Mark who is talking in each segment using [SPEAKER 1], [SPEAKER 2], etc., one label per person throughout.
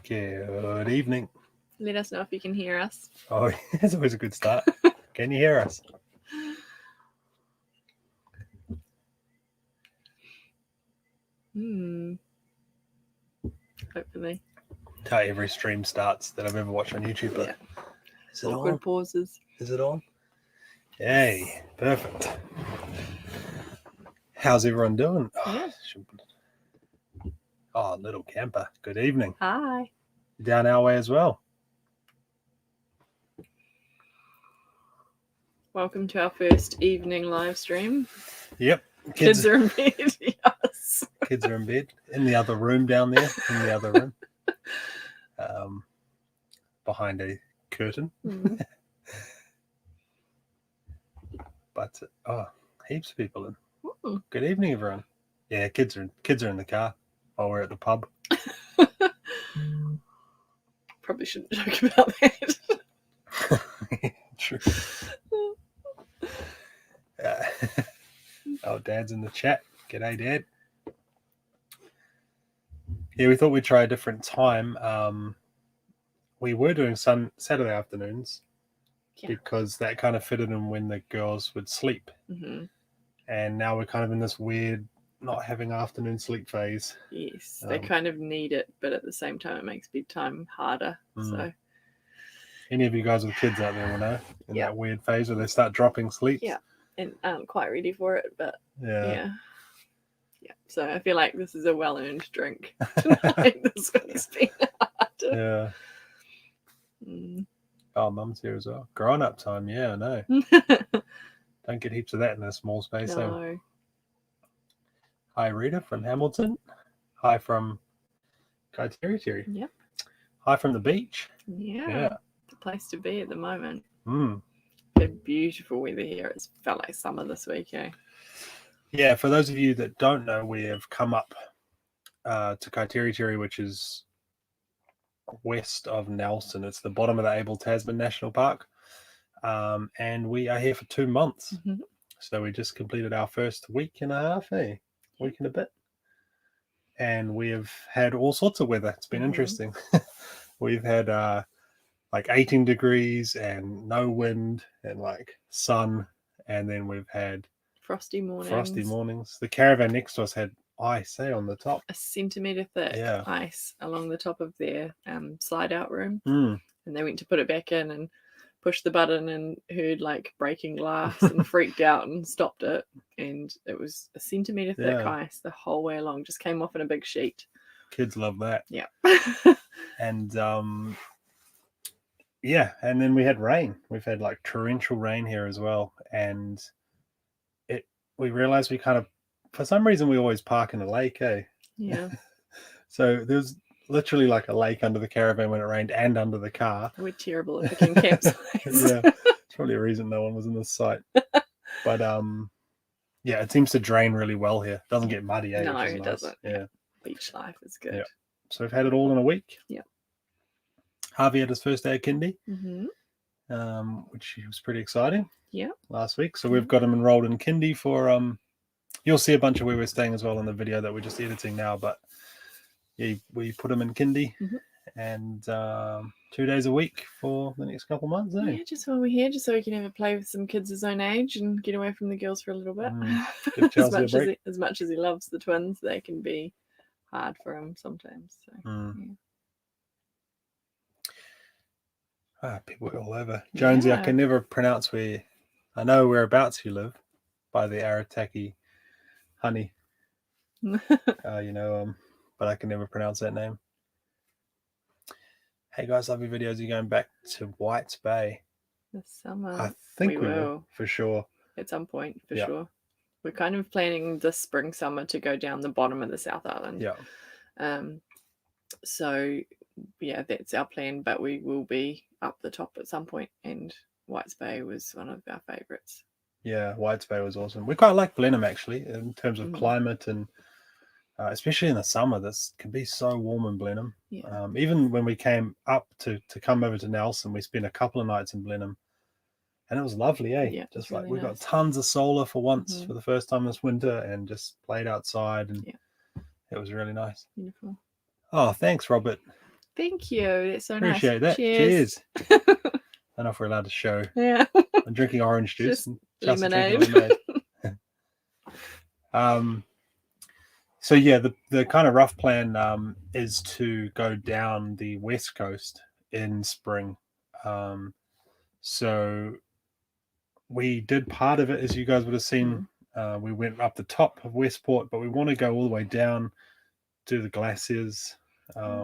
[SPEAKER 1] Good evening.
[SPEAKER 2] Let us know if you can hear us.
[SPEAKER 1] Oh, it's always a good start. Can you hear us?
[SPEAKER 2] Hopefully.
[SPEAKER 1] That's how every stream starts that I've ever watched on YouTube. But
[SPEAKER 2] Yeah.
[SPEAKER 1] Is it
[SPEAKER 2] Awkward
[SPEAKER 1] on?
[SPEAKER 2] pauses.
[SPEAKER 1] Is it on? Yay. Perfect. How's everyone doing?
[SPEAKER 2] Yeah.
[SPEAKER 1] Oh, little camper. Good evening.
[SPEAKER 2] Hi.
[SPEAKER 1] Down our way as well.
[SPEAKER 2] Welcome to our first evening live stream.
[SPEAKER 1] Yep.
[SPEAKER 2] Kids are in bed. Yes.
[SPEAKER 1] Kids are in bed. In the other room down there. In the other room. Behind a curtain. But heaps of people in.
[SPEAKER 2] Ooh.
[SPEAKER 1] Good evening, everyone. Yeah, kids are in the car while we're at the pub.
[SPEAKER 2] Probably shouldn't joke about that.
[SPEAKER 1] True. Oh, Dad's in the chat. G'day, Dad. Yeah, we thought we'd try a different time. We were doing Saturday afternoons because that kind of fitted in when the girls would sleep.
[SPEAKER 2] Mm-hmm.
[SPEAKER 1] And now we're kind of in this weird not having afternoon sleep phase.
[SPEAKER 2] Yes, they kind of need it, but at the same time it makes bedtime harder. So,
[SPEAKER 1] any of you guys with kids out there will know in that weird phase where they start dropping sleep.
[SPEAKER 2] Yeah, and aren't quite ready for it, but yeah. So I feel like this is a well-earned drink tonight. This week's been hard.
[SPEAKER 1] Yeah. Oh, Mum's here as well. Grown-up time, yeah, I know. Don't get heaps of that in a small space.
[SPEAKER 2] No.
[SPEAKER 1] So. Hi, Rita from Hamilton. Hi from Kaiteriti.
[SPEAKER 2] Yep.
[SPEAKER 1] Hi from the beach.
[SPEAKER 2] Yeah. The place to be at the moment. Beautiful weather here. It's felt like summer this week, eh?
[SPEAKER 1] Yeah, for those of you that don't know, we have come up to Kaiteriti, which is west of Nelson. It's the bottom of the Abel Tasman National Park. And we are here for 2 months. Mm-hmm. So we just completed our first week and a half, week and a bit. And we have had all sorts of weather. It's been interesting. We've had like 18 degrees and no wind and like sun. And then we've had
[SPEAKER 2] frosty mornings. The
[SPEAKER 1] caravan next to us had ice on the top.
[SPEAKER 2] 1 centimetre thick ice along the top of their slide out room. And they went to put it back in and pushed the button and heard like breaking glass and freaked out and stopped it. And it was 1 centimetre thick ice the whole way along. Just came off in a big sheet.
[SPEAKER 1] Kids love that.
[SPEAKER 2] Yeah.
[SPEAKER 1] And and then we had rain. We've had like torrential rain here as well. And we realized we kind of, for some reason, we always park in a lake,
[SPEAKER 2] Yeah.
[SPEAKER 1] So there's literally like a lake under the caravan when it rained and under the car.
[SPEAKER 2] We're terrible at picking campsites.
[SPEAKER 1] It's probably a reason no one was in this site. But it seems to drain really well here. It doesn't get muddy,
[SPEAKER 2] No,
[SPEAKER 1] which is
[SPEAKER 2] it
[SPEAKER 1] nice.
[SPEAKER 2] doesn't. Yeah. Beach life is good.
[SPEAKER 1] Yeah. So we've had it all in a week.
[SPEAKER 2] Yeah.
[SPEAKER 1] Harvey had his first day of kindy, which was pretty exciting.
[SPEAKER 2] Yeah.
[SPEAKER 1] Last week. So we've got him enrolled in kindy for you'll see a bunch of where we're staying as well in the video that we're just editing now, but we put him in kindy and 2 days a week for the next couple of months.
[SPEAKER 2] Yeah, just while we're here, just so we can have a play with some kids his own age and get away from the girls for a little bit. As much as he loves the twins, they can be hard for him sometimes. So
[SPEAKER 1] people all over. Jonesy, I can never pronounce where. I know whereabouts you live, by the Arataki honey. But I can never pronounce that name. Hey guys, love your videos. You're going back to Whites Bay
[SPEAKER 2] this summer.
[SPEAKER 1] I think we will for sure.
[SPEAKER 2] At some point, for sure. We're kind of planning this spring summer to go down the bottom of the South Island.
[SPEAKER 1] Yeah.
[SPEAKER 2] So that's our plan, but we will be up the top at some point, and Whites Bay was one of our favourites.
[SPEAKER 1] Yeah, Whites Bay was awesome. We quite like Blenheim actually in terms of climate and especially in the summer. This can be so warm in Blenheim.
[SPEAKER 2] Yeah.
[SPEAKER 1] Even when we came up to come over to Nelson, we spent a couple of nights in Blenheim, and it was lovely,
[SPEAKER 2] Yeah,
[SPEAKER 1] just
[SPEAKER 2] really
[SPEAKER 1] like we
[SPEAKER 2] nice.
[SPEAKER 1] got tons of solar for once for the first time this winter, and just played outside, and it was really nice.
[SPEAKER 2] Beautiful.
[SPEAKER 1] Oh, thanks, Robert.
[SPEAKER 2] Thank you. That's so
[SPEAKER 1] Appreciate
[SPEAKER 2] nice.
[SPEAKER 1] that. Cheers. I don't know if we're allowed to show.
[SPEAKER 2] Yeah.
[SPEAKER 1] I'm drinking orange juice.
[SPEAKER 2] Just
[SPEAKER 1] And Chelsea
[SPEAKER 2] lemonade.
[SPEAKER 1] drinking lemonade. So yeah, the kind of rough plan is to go down the west coast in spring. So we did part of it, as you guys would have seen. We went up the top of Westport, but we want to go all the way down to the glaciers.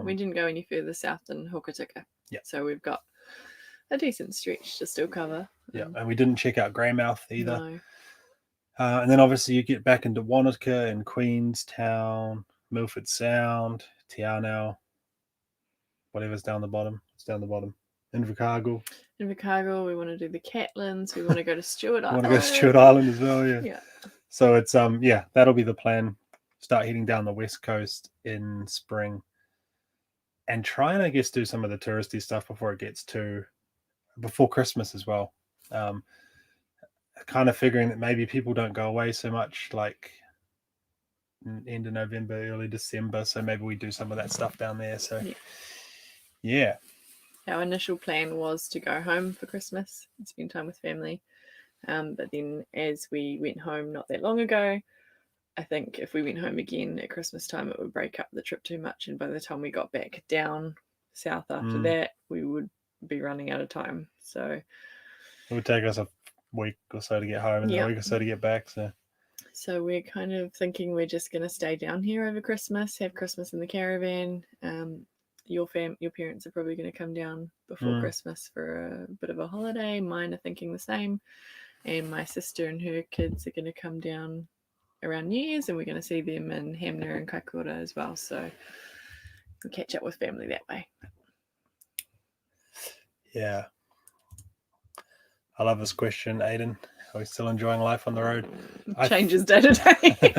[SPEAKER 2] We didn't go any further south than Hokitika.
[SPEAKER 1] Yeah.
[SPEAKER 2] So we've got a decent stretch to still cover.
[SPEAKER 1] Yeah, and we didn't check out Greymouth either.
[SPEAKER 2] No.
[SPEAKER 1] And then obviously you get back into Wanaka and Queenstown, Milford Sound, Te Anau, whatever's down the bottom. It's down the bottom. Invercargill.
[SPEAKER 2] We want to do the Catlins. We want to go to Stewart Island.
[SPEAKER 1] We want to go to Stewart Island as well, yeah.
[SPEAKER 2] Yeah.
[SPEAKER 1] So it's that'll be the plan. Start heading down the west coast in spring. And try and I guess do some of the touristy stuff before Christmas as well. Kind of figuring that maybe people don't go away so much, like end of November, early December. So maybe we do some of that stuff down there. So yeah.
[SPEAKER 2] Our initial plan was to go home for Christmas and spend time with family. But then as we went home not that long ago, I think if we went home again at Christmas time, it would break up the trip too much. And by the time we got back down south after that, we would be running out of time. So
[SPEAKER 1] it would take us a week or so to get home and a week or so to get back.
[SPEAKER 2] So we're kind of thinking we're just going to stay down here over Christmas, have Christmas in the caravan. Your parents are probably going to come down before Christmas for a bit of a holiday. Mine are thinking the same. And my sister and her kids are going to come down around New Year's, and we're going to see them in Hamner and Kaikoura as well. So we'll catch up with family that way.
[SPEAKER 1] Yeah. I love this question, Aiden. Are we still enjoying life on the road?
[SPEAKER 2] Changes day to day.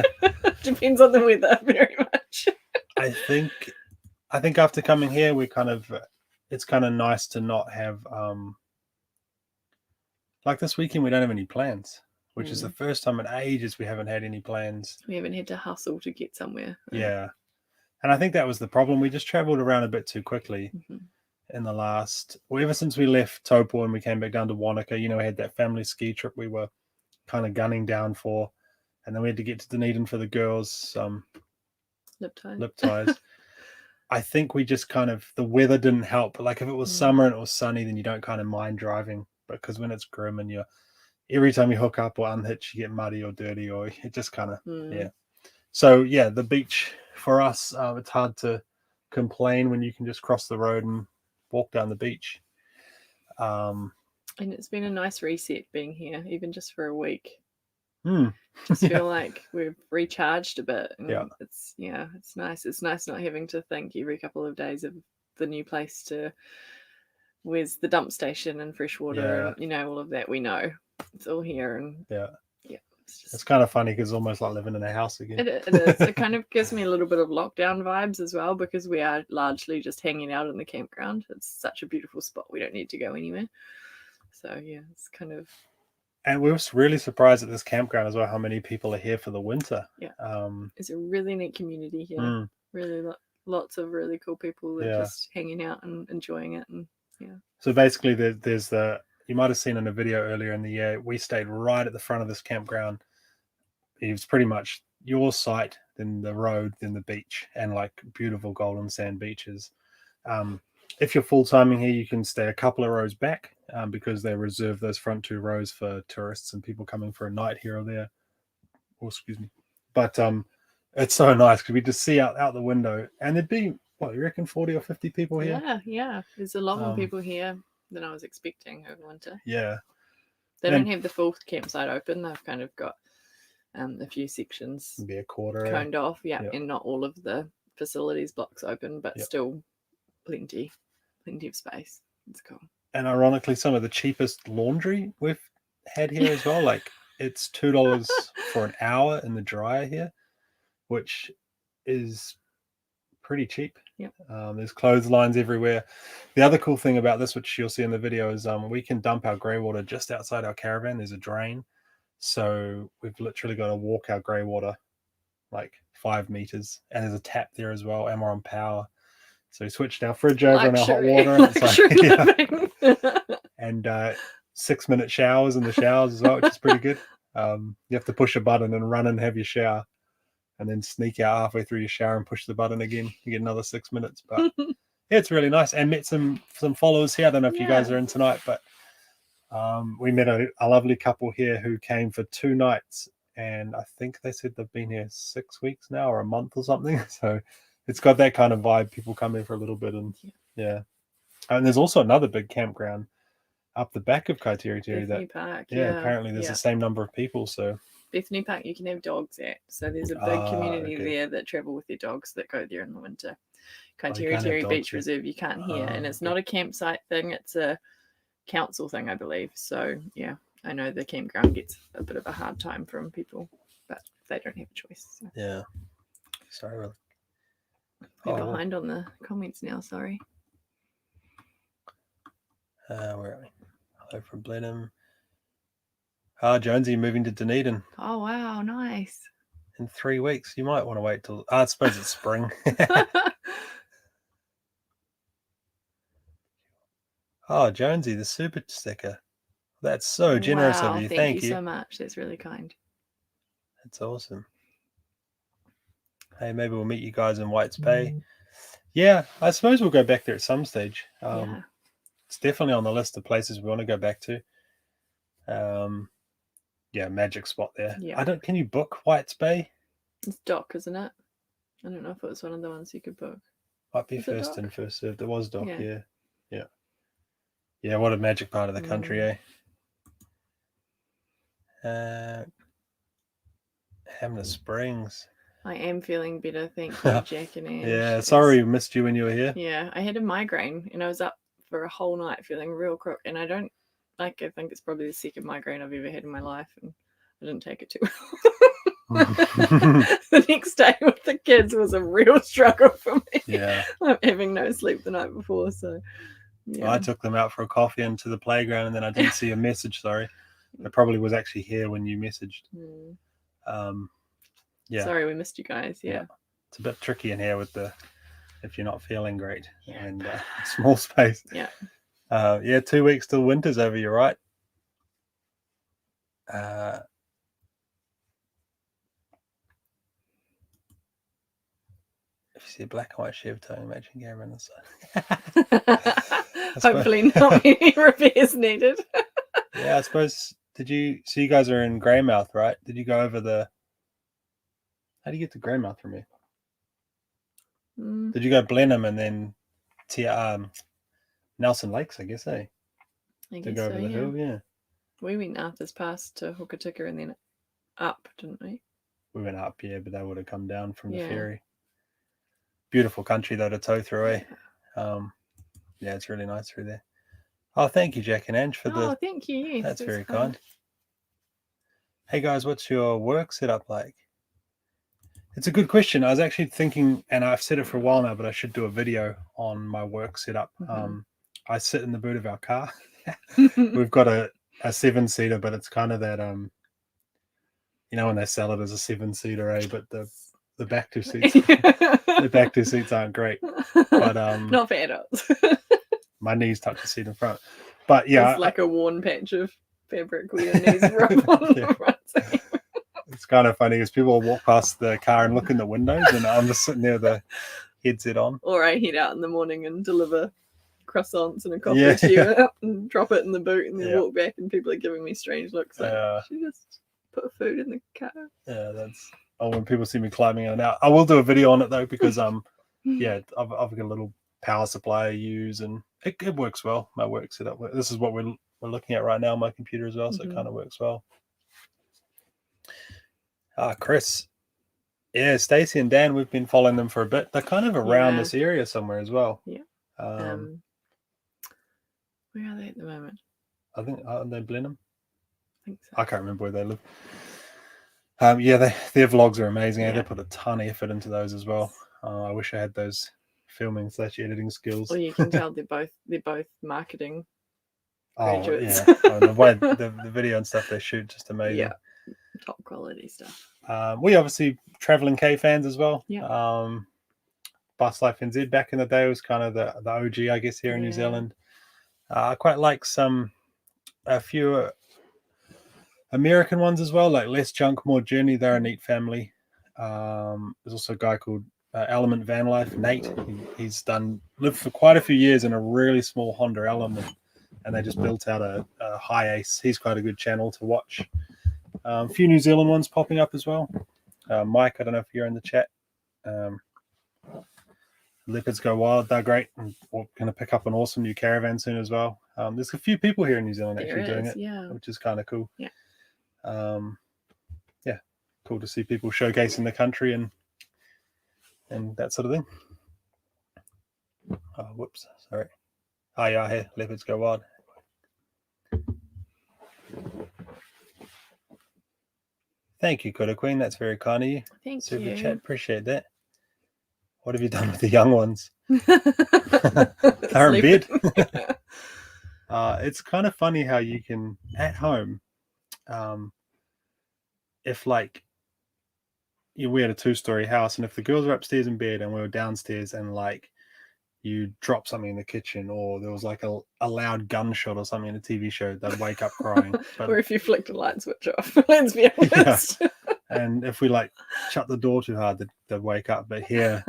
[SPEAKER 2] Depends on the weather very much.
[SPEAKER 1] I think after coming here, it's kind of nice to not have, like this weekend, we don't have any plans, which is the first time in ages we haven't had any plans.
[SPEAKER 2] We haven't had to hustle to get somewhere.
[SPEAKER 1] Yeah. And I think that was the problem. We just traveled around a bit too quickly in the ever since we left Taupo and we came back down to Wanaka. We had that family ski trip we were kind of gunning down for. And then we had to get to Dunedin for the girls' lip ties. I think we just the weather didn't help. Like if it was summer and it was sunny, then you don't kind of mind driving. Because when it's grim and every time you hook up or unhitch, you get muddy or dirty, or it just kind of, yeah. So yeah, the beach for us, it's hard to complain when you can just cross the road and walk down the beach.
[SPEAKER 2] And it's been a nice reset being here, even just for a week. Just feel like we've recharged a bit. And it's nice. It's nice not having to think every couple of days of the new place to where's the dump station and fresh water and all of that. We know it's all here, and it's
[SPEAKER 1] kind of funny because it's almost like living in a house again.
[SPEAKER 2] It is. It kind of gives me a little bit of lockdown vibes as well, because we are largely just hanging out in the campground. It's such a beautiful spot. We don't need to go anywhere. So yeah, it's kind of.
[SPEAKER 1] And we were really surprised at this campground as well, how many people are here for the winter.
[SPEAKER 2] Yeah. It's a really neat community here. Really lots of really cool people that are just hanging out and enjoying it. And
[SPEAKER 1] so basically there's you might have seen in a video earlier in the year, we stayed right at the front of this campground. It was pretty much your site, then the road, then the beach, and like beautiful golden sand beaches. If you're full-timing here, you can stay a couple of rows back because they reserve those front two rows for tourists and people coming for a night here or there. Oh, excuse me. But it's so nice because we just see out the window, and there'd be, what, you reckon 40 or 50 people here?
[SPEAKER 2] Yeah. There's a lot more people here than I was expecting over winter.
[SPEAKER 1] Yeah.
[SPEAKER 2] They don't have the full campsite open. They've kind of got a few sections
[SPEAKER 1] be a quarter
[SPEAKER 2] coned off, and not all of the facilities blocks open, but still plenty of space. It's cool. And
[SPEAKER 1] ironically, some of the cheapest laundry we've had here as well. Like it's $2 for an hour in the dryer here, which is pretty cheap. There's clotheslines everywhere. The other cool thing about this, which you'll see in the video, is we can dump our grey water just outside our caravan. There's a drain, so we've literally got to walk our grey water like 5 meters, and there's a tap there as well, and we're on power. So we switched our fridge over and our hot water. And, and 6-minute showers in the showers as well, which is pretty good. You have to push a button and run and have your shower, and then sneak out halfway through your shower and push the button again. You get another 6 minutes. But yeah, it's really nice. And met some followers here. I don't know if you guys are in tonight, but we met a lovely couple here who came for 2 nights. And I think they said they've been here 6 weeks now or a month or something. So it's got that kind of vibe. People come in for a little bit, and yeah. And there's also another big campground up the back of Kaiteri
[SPEAKER 2] Bethany Park.
[SPEAKER 1] Apparently there's the same number of people. So
[SPEAKER 2] Bethany Park, you can have dogs at. So there's a big community there that travel with their dogs that go there in the winter. Kaiteri Beach Reserve, you can't hear, and it's not a campsite thing. It's a council thing, I believe. So yeah, I know the campground gets a bit of a hard time from people, but they don't have a choice. So.
[SPEAKER 1] Yeah. Sorry.
[SPEAKER 2] We're behind on the comments now. Sorry.
[SPEAKER 1] Where are we? Hello from Blenheim. Jonesy moving to Dunedin.
[SPEAKER 2] Oh wow, nice.
[SPEAKER 1] In 3 weeks. You might want to wait till I suppose it's spring. Jonesy, the super sticker. That's so generous of you. Thank you
[SPEAKER 2] so much. That's really kind.
[SPEAKER 1] That's awesome. Hey, maybe we'll meet you guys in White's Bay. Yeah, I suppose we'll go back there at some stage. It's definitely on the list of places we want to go back to. Yeah, magic spot there. Yeah. Can you book White's Bay?
[SPEAKER 2] It's dock, isn't it? I don't know if it was one of the ones you could book.
[SPEAKER 1] Might be first in, first served. It was dock, yeah. Yeah, what a magic part of the country, eh? Hamner Springs.
[SPEAKER 2] I am feeling better, thank you, Jack and Ange.
[SPEAKER 1] Yeah, sorry we missed you when you were here.
[SPEAKER 2] Yeah, I had a migraine and I was up for a whole night feeling real crook, and I think it's probably the second migraine I've ever had in my life, and I didn't take it too well. The next day with the kids was a real struggle for me.
[SPEAKER 1] Yeah.
[SPEAKER 2] I'm having no sleep the night before, so yeah.
[SPEAKER 1] I took them out for a coffee into the playground, and then I didn't see a message, sorry. I probably was actually here when you messaged. Yeah.
[SPEAKER 2] Sorry we missed you guys, yeah.
[SPEAKER 1] It's a bit tricky in here with if you're not feeling great and small space.
[SPEAKER 2] Yeah.
[SPEAKER 1] 2 weeks till winter's over, you're right. If you see a black and white Chev towing matching camera on the side.
[SPEAKER 2] Hopefully not any repairs needed.
[SPEAKER 1] Yeah, I suppose, so you guys are in Greymouth, right? Did you go over how do you get to Greymouth from here? Did you go Blenheim and then Nelson Lakes, I guess, eh?
[SPEAKER 2] I
[SPEAKER 1] guess to go over the hill, yeah.
[SPEAKER 2] We went Arthur's Pass to Hokitika and then up, didn't we?
[SPEAKER 1] We went up, yeah, but they would have come down from the ferry. Beautiful country, though, to tow through, eh? Yeah, it's really nice through there. Oh, thank you, Jack and Ange, for the...
[SPEAKER 2] Oh, thank you.
[SPEAKER 1] That's very kind. Hey, guys, what's your work setup like? It's a good question. I was actually thinking, and I've said it for a while now, but I should do a video on my work setup. I sit in the boot of our car. We've got a 7-seater, but it's kind of that, when they sell it as a 7-seater, eh? But the back 2 seats, the back 2 seats aren't great. But
[SPEAKER 2] not for adults.
[SPEAKER 1] My knees touch the seat in front. But yeah,
[SPEAKER 2] it's like a worn patch of fabric where your knees rub on the front seat.
[SPEAKER 1] It's kind of funny because people walk past the car and look in the windows, and I'm just sitting there with the headset on.
[SPEAKER 2] Or I head out in the morning and deliver croissants and a coffee to you and drop it in the boot and then walk back, and people are giving me strange looks like, she just put food in the car. Yeah,
[SPEAKER 1] that's when people see me climbing in and out. I will do a video on it though, because I've got a little power supply I use, and it works well. My work setup. This is what we're looking at right now on my computer as well, so it kind of works well. Chris. Yeah, Stacey and Dan, we've been following them for a bit. They're kind of around this area somewhere as well.
[SPEAKER 2] Yeah. Where are they at the moment?
[SPEAKER 1] I think, aren't they Blenheim?
[SPEAKER 2] I think so.
[SPEAKER 1] I can't remember where they live. Their vlogs are amazing. They put a ton of effort into those as well. I wish I had those filming/editing skills.
[SPEAKER 2] Well, you can tell they're both marketing graduates.
[SPEAKER 1] The video and stuff they shoot, just amazing.
[SPEAKER 2] Yeah. Top quality stuff.
[SPEAKER 1] We obviously traveling K fans as well.
[SPEAKER 2] Yeah.
[SPEAKER 1] Bus Life NZ back in the day. It was kind of the OG, I guess, here in New Zealand. I quite like a few American ones as well, like Less Junk, More Journey. They're a neat family. There's also a guy called Element Van Life, Nate. He's lived for quite a few years in a really small Honda Element, and they just built out a high ace. He's quite a good channel to watch. A few New Zealand ones popping up as well. Mike, I don't know if you're in the chat. Leopards Go Wild, they're great. And we're going to pick up an awesome new caravan soon as well. There's a few people here in New Zealand actually doing it, which is kind of cool.
[SPEAKER 2] Yeah.
[SPEAKER 1] Cool to see people showcasing the country and that sort of thing. Oh, whoops, sorry. Oh yeah, here, Leopards Go Wild. Thank you, Kuda Queen. That's very kind of you.
[SPEAKER 2] Thank
[SPEAKER 1] Super
[SPEAKER 2] you.
[SPEAKER 1] Chat, appreciate that. What have you done with the young ones? They're in bed. It's kind of funny how you can, at home, if like, we had a 2-story house, and if the girls were upstairs in bed and we were downstairs, and like you drop something in the kitchen, or there was like a loud gunshot or something in a TV show, they'd wake up crying. But,
[SPEAKER 2] or if you flicked a light switch off, let's be honest.
[SPEAKER 1] Yeah. And if we like shut the door too hard, they'd wake up. But here,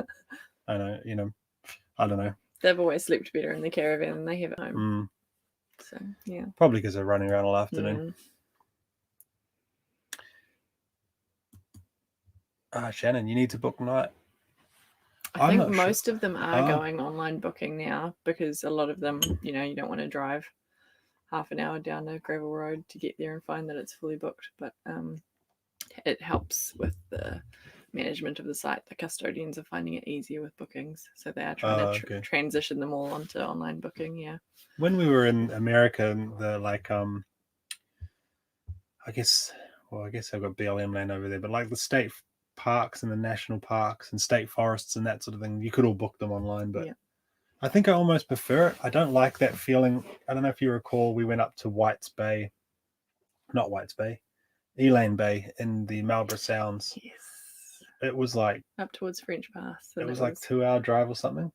[SPEAKER 1] I don't know.
[SPEAKER 2] They've always slept better in the caravan than they have at home. So yeah,
[SPEAKER 1] probably because they're running around all afternoon. Shannon, you need to book night.
[SPEAKER 2] I think most of them are going online booking now, because a lot of them, you don't want to drive half an hour down a gravel road to get there and find that it's fully booked. But it helps with the management of the site. The custodians are finding it easier with bookings, so they are trying to transition them all onto online booking. Yeah.
[SPEAKER 1] When we were in America, the I guess I've got BLM land over there, but like the state parks and the national parks and state forests and that sort of thing, you could all book them online. But I think I almost prefer it. I don't like that feeling. I don't know if you recall, we went up to Elaine Bay in the Marlborough Sounds.
[SPEAKER 2] Yes.
[SPEAKER 1] It was like
[SPEAKER 2] up towards French Pass.
[SPEAKER 1] It was like 2-hour drive or something,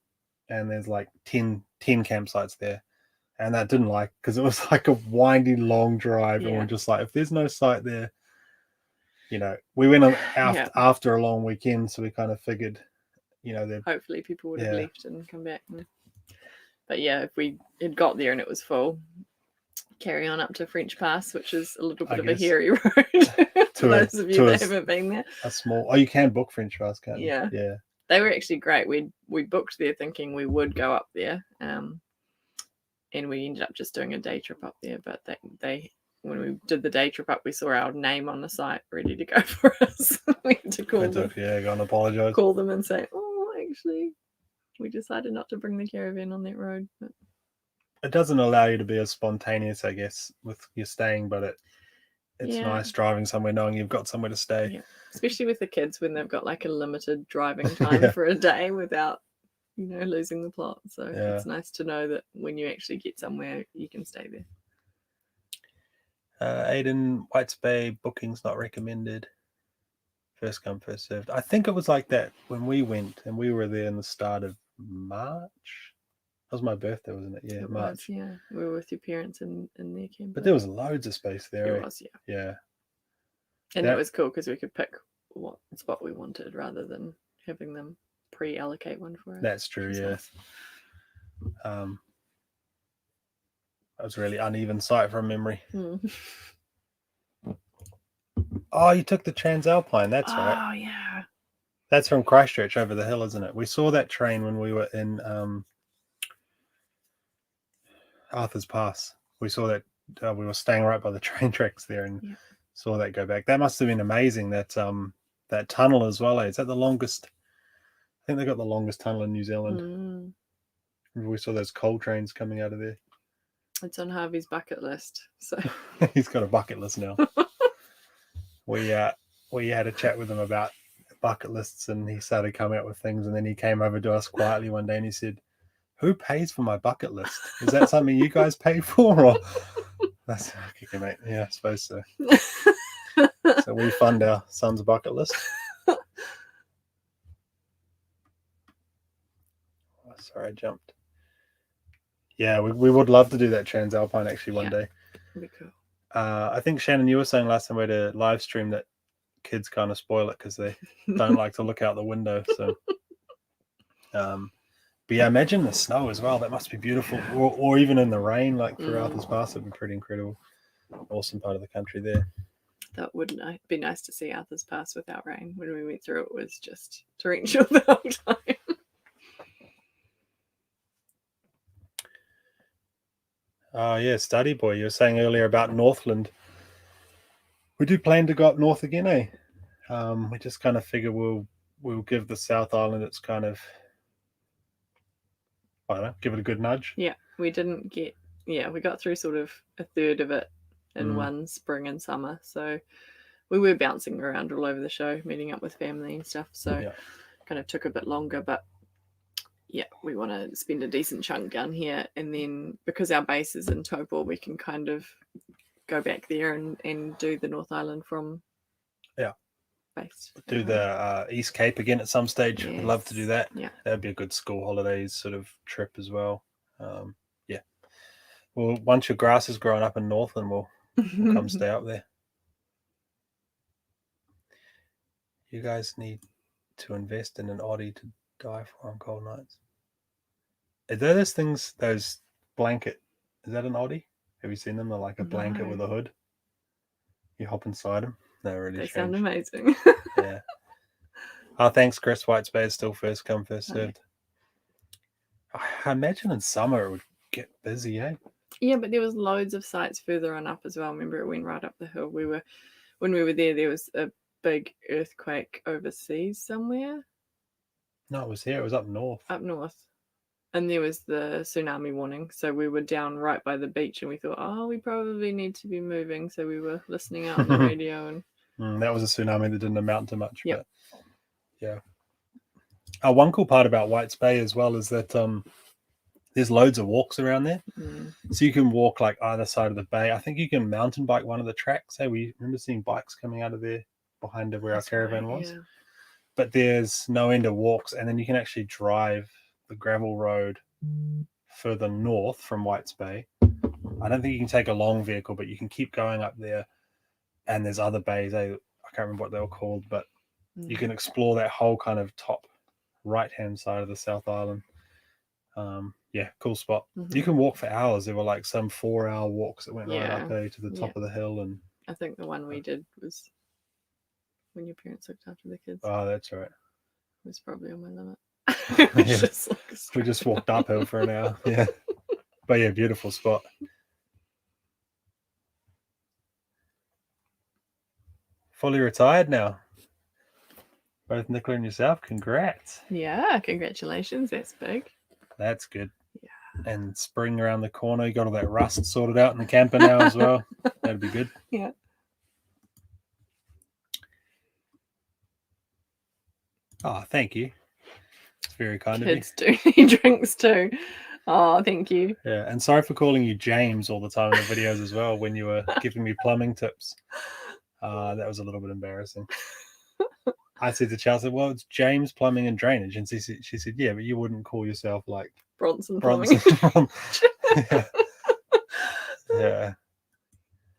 [SPEAKER 1] and there's like 10 campsites there, and that didn't like, because it was like a windy long drive, and we're just like, if there's no site there, we went after a long weekend, so we kind of figured,
[SPEAKER 2] hopefully people would have left and come back. But yeah, if we had got there and it was full, carry on up to French Pass, which is a little bit of a hairy road. For those of you that haven't been there.
[SPEAKER 1] You can book French Pass, can't you?
[SPEAKER 2] Yeah. They were actually great. We booked there thinking we would go up there, and we ended up just doing a day trip up there. But they when we did the day trip up, we saw our name on the site ready to go for us. We had to call them.
[SPEAKER 1] Go and apologise.
[SPEAKER 2] Call them and say, actually, we decided not to bring the caravan on that road. But
[SPEAKER 1] it doesn't allow you to be as spontaneous, I guess, with your staying, but it's nice driving somewhere knowing you've got somewhere to stay.
[SPEAKER 2] Yeah. Especially with the kids, when they've got like a limited driving time for a day without, losing the plot. So it's nice to know that when you actually get somewhere, you can stay there.
[SPEAKER 1] Aiden, Whites Bay, bookings not recommended. First come, first served. I think it was like that when we went, and we were there in the start of March. That was my birthday, wasn't it? Yeah, March.
[SPEAKER 2] We were with your parents in their camp.
[SPEAKER 1] But there was loads of space there.
[SPEAKER 2] There was,
[SPEAKER 1] yeah.
[SPEAKER 2] And it was cool because we could pick what spot we wanted rather than having them pre-allocate one for us.
[SPEAKER 1] That's true, yeah. Nice. That was a really uneven site from memory. Oh, you took the Transalpine. That's right.
[SPEAKER 2] Oh, yeah.
[SPEAKER 1] That's from Christchurch over the hill, isn't it? We saw that train when we were in Arthur's Pass. We saw that we were staying right by the train tracks there and saw that go back. That must have been amazing. That tunnel as well. Is that the longest? I think they got the longest tunnel in New Zealand. We saw those coal trains coming out of there.
[SPEAKER 2] It's on Harvey's bucket list. So
[SPEAKER 1] he's got a bucket list now. We had a chat with him about bucket lists, and he started coming up with things, and then he came over to us quietly one day and he said, "Who pays for my bucket list? Is that something you guys pay for?" Or that's okay, mate. Yeah, I suppose so. So we fund our son's bucket list. sorry, I jumped. Yeah, we would love to do that Transalpine actually one day.
[SPEAKER 2] That'd be cool.
[SPEAKER 1] I think, Shannon, you were saying last time we had a live stream that kids kind of spoil it because they don't like to look out the window. So, but yeah, imagine the snow as well. That must be beautiful. Or even in the rain, like through Arthur's Pass, it'd be pretty incredible. Awesome part of the country there.
[SPEAKER 2] That would be nice to see Arthur's Pass without rain. When we went through, it was just torrential the whole time.
[SPEAKER 1] Oh yeah, Study Boy, you were saying earlier about Northland. We do plan to go up north again, eh? We just kind of figure we'll give the South Island its kind of, I don't know, give it a good nudge.
[SPEAKER 2] Yeah, we didn't get. Yeah, we got through sort of a third of it in one spring and summer, so we were bouncing around all over the show, meeting up with family and stuff. So kind of took a bit longer, but yeah, we want to spend a decent chunk down here, and then because our base is in Taupo, we can kind of go back there and do the North Island from base.
[SPEAKER 1] Do the East Cape again at some stage.
[SPEAKER 2] Yes.
[SPEAKER 1] I'd love to do that.
[SPEAKER 2] Yeah,
[SPEAKER 1] that'd be a good school holidays sort of trip as well. Yeah. Well, once your grass is growing up in Northland, we'll come stay up there. You guys need to invest in an Audi to die for on cold nights. Is there those blanket? Is that an Audi? Have you seen them? They're like a blanket with a hood. You hop inside them. They're really strange.
[SPEAKER 2] Sound amazing.
[SPEAKER 1] Yeah. Oh, thanks, Chris. White's Bay is still first come, first served. I imagine in summer it would get busy, eh?
[SPEAKER 2] Yeah, but there was loads of sites further on up as well. Remember, it went right up the hill. When we were there was a big earthquake overseas somewhere.
[SPEAKER 1] No, it was here. It was up north.
[SPEAKER 2] Up north. And there was the tsunami warning. So we were down right by the beach and we thought, we probably need to be moving. So we were listening out on the radio. And
[SPEAKER 1] that was a tsunami that didn't amount to much. Yep. But yeah. One cool part about White's Bay as well is that there's loads of walks around there. So you can walk like either side of the bay. I think you can mountain bike one of the tracks. Hey, we remember seeing bikes coming out of there behind where our caravan was. Yeah. But there's no end of walks. And then you can actually drive the gravel road further north from White's Bay. I don't think you can take a long vehicle, but you can keep going up there. And there's other bays. I can't remember what they were called, but you can explore that whole kind of top right-hand side of the South Island. Yeah, cool spot. You can walk for hours. There were like some 4-hour walks that went right up there to the top of the hill. And
[SPEAKER 2] I think the one we did was when your parents looked after the kids.
[SPEAKER 1] Oh, that's right.
[SPEAKER 2] It was probably on my limit.
[SPEAKER 1] We just walked uphill for an hour. Yeah. But yeah, beautiful spot. Fully retired now. Both Nicola and yourself. Congrats.
[SPEAKER 2] Yeah, congratulations. That's big.
[SPEAKER 1] That's good.
[SPEAKER 2] Yeah.
[SPEAKER 1] And spring around the corner. You got all that rust sorted out in the camper now as well. That'd be good.
[SPEAKER 2] Yeah.
[SPEAKER 1] Oh, thank you. It's very kind
[SPEAKER 2] Kids
[SPEAKER 1] of you.
[SPEAKER 2] Kids do need drinks too. Oh, thank you.
[SPEAKER 1] Yeah, and sorry for calling you James all the time in the videos as well when you were giving me plumbing tips. That was a little bit embarrassing. I said to Chelsea, well, it's James Plumbing and Drainage. And she said, yeah, but you wouldn't call yourself like
[SPEAKER 2] Bronson Plumbing.
[SPEAKER 1] Yeah.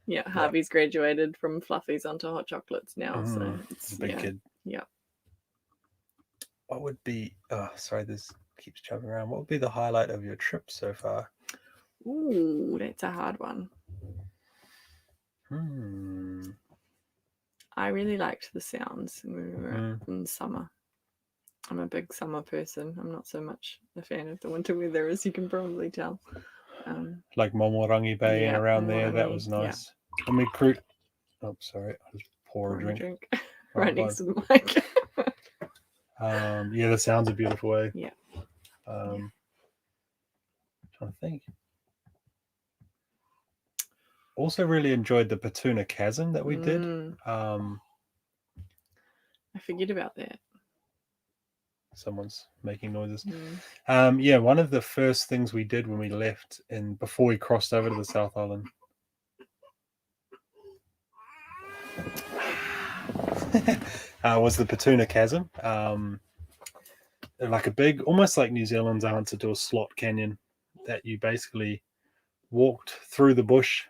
[SPEAKER 2] Yeah, Harvey's graduated from fluffies onto hot chocolates now. So
[SPEAKER 1] it's a big kid.
[SPEAKER 2] Yeah.
[SPEAKER 1] What would be, this keeps jumping around. What would be the highlight of your trip so far?
[SPEAKER 2] Ooh, that's a hard one. I really liked the sounds when we were in the summer. I'm a big summer person. I'm not so much a fan of the winter weather, as you can probably tell.
[SPEAKER 1] Like Momorangi Bay and around there, that was nice. Yeah. And we cruised. Oh, sorry, I just pour a drink.
[SPEAKER 2] Right next to the mic.
[SPEAKER 1] The sounds are beautiful, eh?
[SPEAKER 2] Yeah.
[SPEAKER 1] I'm trying to think. Also really enjoyed the Petuna Chasm that we did.
[SPEAKER 2] I forget about that.
[SPEAKER 1] Someone's making noises. One of the first things we did when we left before we crossed over to the South Island was the Petuna Chasm. like a big, almost like New Zealand's answer to a slot canyon, that you basically walked through the bush,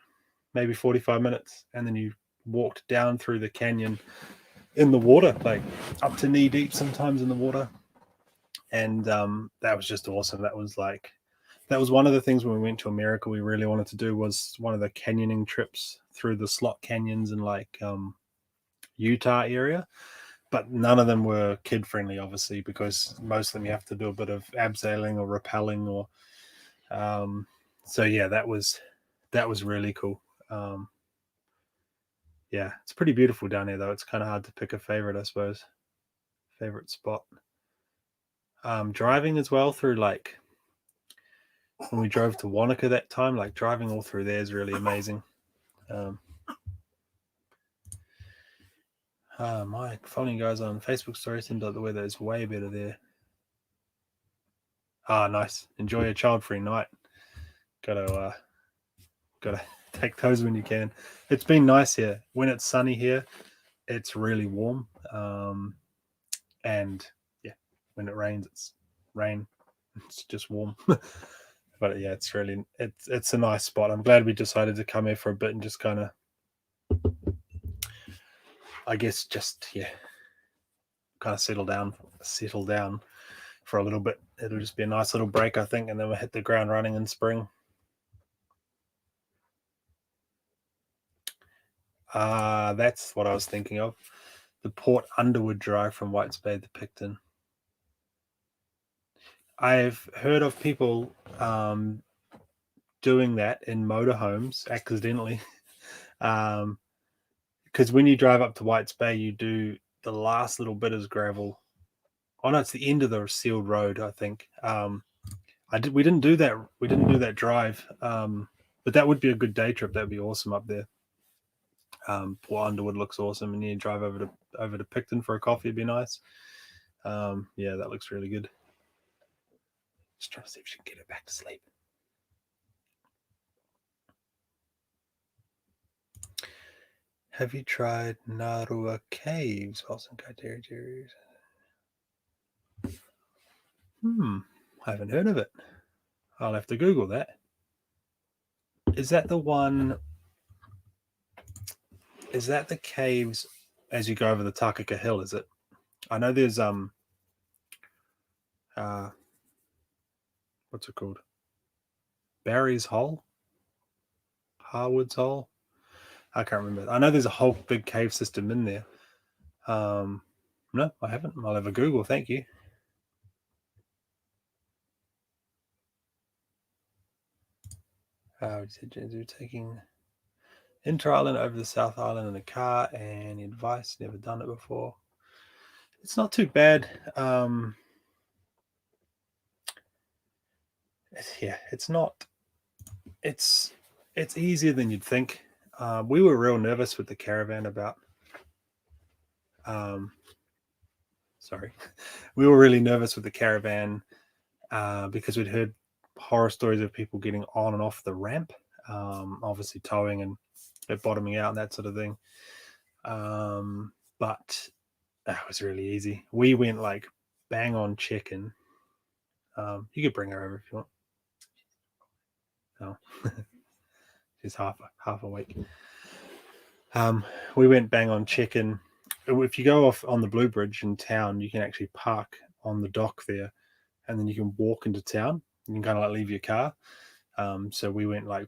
[SPEAKER 1] maybe 45 minutes, and then you walked down through the canyon in the water, like up to knee deep sometimes in the water. And that was just awesome. That was one of the things when we went to America we really wanted to do, was one of the canyoning trips through the slot canyons in like Utah area. But none of them were kid friendly, obviously, because most of them you have to do a bit of abseiling or rappelling, or so yeah, that was really cool. Yeah, it's pretty beautiful down there though. It's kind of hard to pick a favorite, I suppose. Favorite spot. Driving as well through, like when we drove to Wanaka that time, like driving all through there is really amazing. My following guys on Facebook story seems like the weather is way better there. Nice. Enjoy a child-free night. Gotta take those when you can. It's been nice here. When it's sunny here, it's really warm. And yeah, when it rains, it's rain. It's just warm. But yeah, it's a nice spot. I'm glad we decided to come here for a bit and just kind of, I guess, kind of settle down for a little bit. It'll just be a nice little break, I think, and then we'll hit the ground running in spring. That's what I was thinking of. The Port Underwood drive from Whites Bay to Picton. I've heard of people doing that in motorhomes accidentally. Because when you drive up to Whites Bay, you do the last little bit is gravel. Oh no, it's the end of the sealed road, I think. We didn't do that. We didn't do that drive. But that would be a good day trip. That'd be awesome up there. Port Underwood looks awesome, and you drive over to Picton for a coffee. It'd be nice. Yeah, that looks really good. Just trying to see if she can get her back to sleep. Have you tried Narua Caves, Wilson Kaiteritieri? I haven't heard of it. I'll have to Google that. Is that the one? Is that the caves as you go over the Takaka Hill? Is it? I know there's what's it called? Barry's Hole, Harwood's Hole. I can't remember. I know there's a whole big cave system in there. No, I haven't. I'll have a Google. Thank you. We said Jenzu taking Inter Island over the South Island in a car, and advice, never done it before. It's not too bad. It's not. It's easier than you'd think. We were real nervous with the caravan about. We were really nervous with the caravan because we'd heard horror stories of people getting on and off the ramp, obviously towing and it bottoming out and that sort of thing. But that was really easy. We went like bang on check-in. You could bring her over if you want. Oh, she's half awake. We went bang on check-in. If you go off on the Blue Bridge in town, you can actually park on the dock there, and then you can walk into town. You can kind of like leave your car. So we went like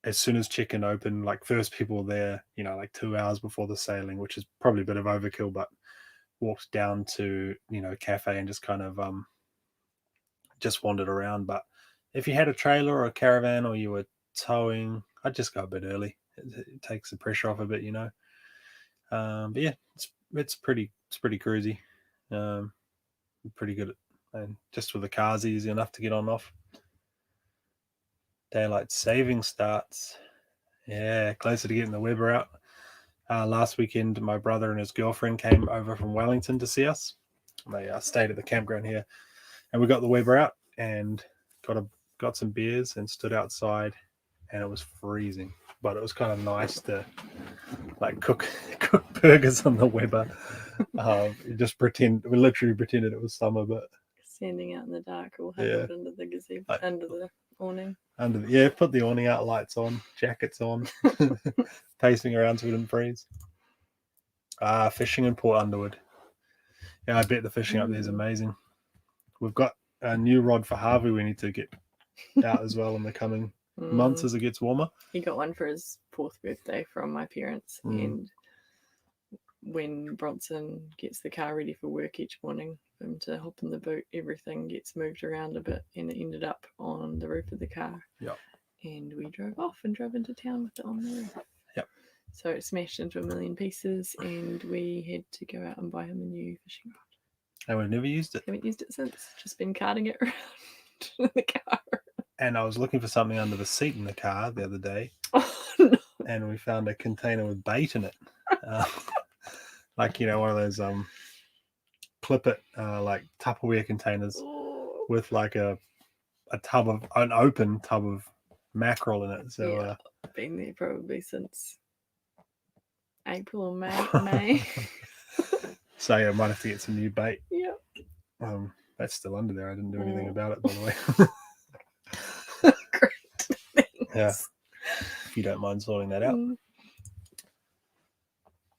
[SPEAKER 1] as soon as check-in opened, like first people there, like 2 hours before the sailing, which is probably a bit of overkill, but walked down to a cafe and just kind of just wandered around. But if you had a trailer or a caravan or you were towing, I'd just go a bit early. It takes the pressure off a bit, but yeah, it's pretty cruisy. Pretty good and just with the cars, easy enough to get on and off. Daylight saving starts. Yeah, closer to getting the Weber out. Last weekend, my brother and his girlfriend came over from Wellington to see us. They stayed at the campground here, and we got the Weber out and got some beers and stood outside, and it was freezing. But it was kind of nice to like cook burgers on the Weber. We literally pretended it was summer, but
[SPEAKER 2] standing out in the dark, all huddled under the gazebo, under the awning.
[SPEAKER 1] Put the awning out, lights on, jackets on, pacing around so we didn't freeze. Fishing in Port Underwood. Yeah, I bet the fishing up there is amazing. We've got a new rod for Harvey we need to get out as well in the coming months as it gets warmer.
[SPEAKER 2] He got one for his 4th birthday from my parents, and when Bronson gets the car ready for work each morning for him to hop in the boot, everything gets moved around a bit, and it ended up on the roof of the car.
[SPEAKER 1] Yep.
[SPEAKER 2] And we drove off and drove into town with it on the roof.
[SPEAKER 1] Yep.
[SPEAKER 2] So it smashed into a million pieces, and we had to go out and buy him a new fishing rod.
[SPEAKER 1] And we've never used it.
[SPEAKER 2] Haven't used it since. Just been carting it around in the car.
[SPEAKER 1] And I was looking for something under the seat in the car the other day.
[SPEAKER 2] Oh, no.
[SPEAKER 1] And we found a container with bait in it. Like, one of those clip it like Tupperware containers with like an open tub of mackerel in it. So
[SPEAKER 2] I've been there probably since April or May.
[SPEAKER 1] So yeah, I might have to get some new bait.
[SPEAKER 2] Yeah.
[SPEAKER 1] That's still under there. I didn't do anything about it, by the way.
[SPEAKER 2] Great. Thanks.
[SPEAKER 1] Yeah. If you don't mind sorting that out.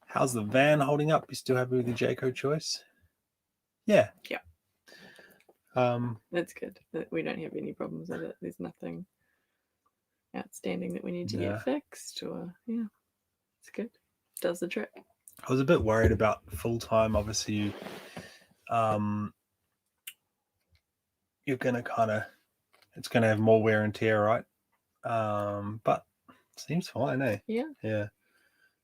[SPEAKER 1] How's the van holding up? You still happy with your Jayco choice? Yeah.
[SPEAKER 2] Yeah. That's good. We don't have any problems with it. There's nothing outstanding that we need to get fixed, or it's good. Does the trick.
[SPEAKER 1] I was a bit worried about full time. Obviously, you're gonna it's gonna have more wear and tear, right? But it seems fine, eh?
[SPEAKER 2] Yeah.
[SPEAKER 1] Yeah. A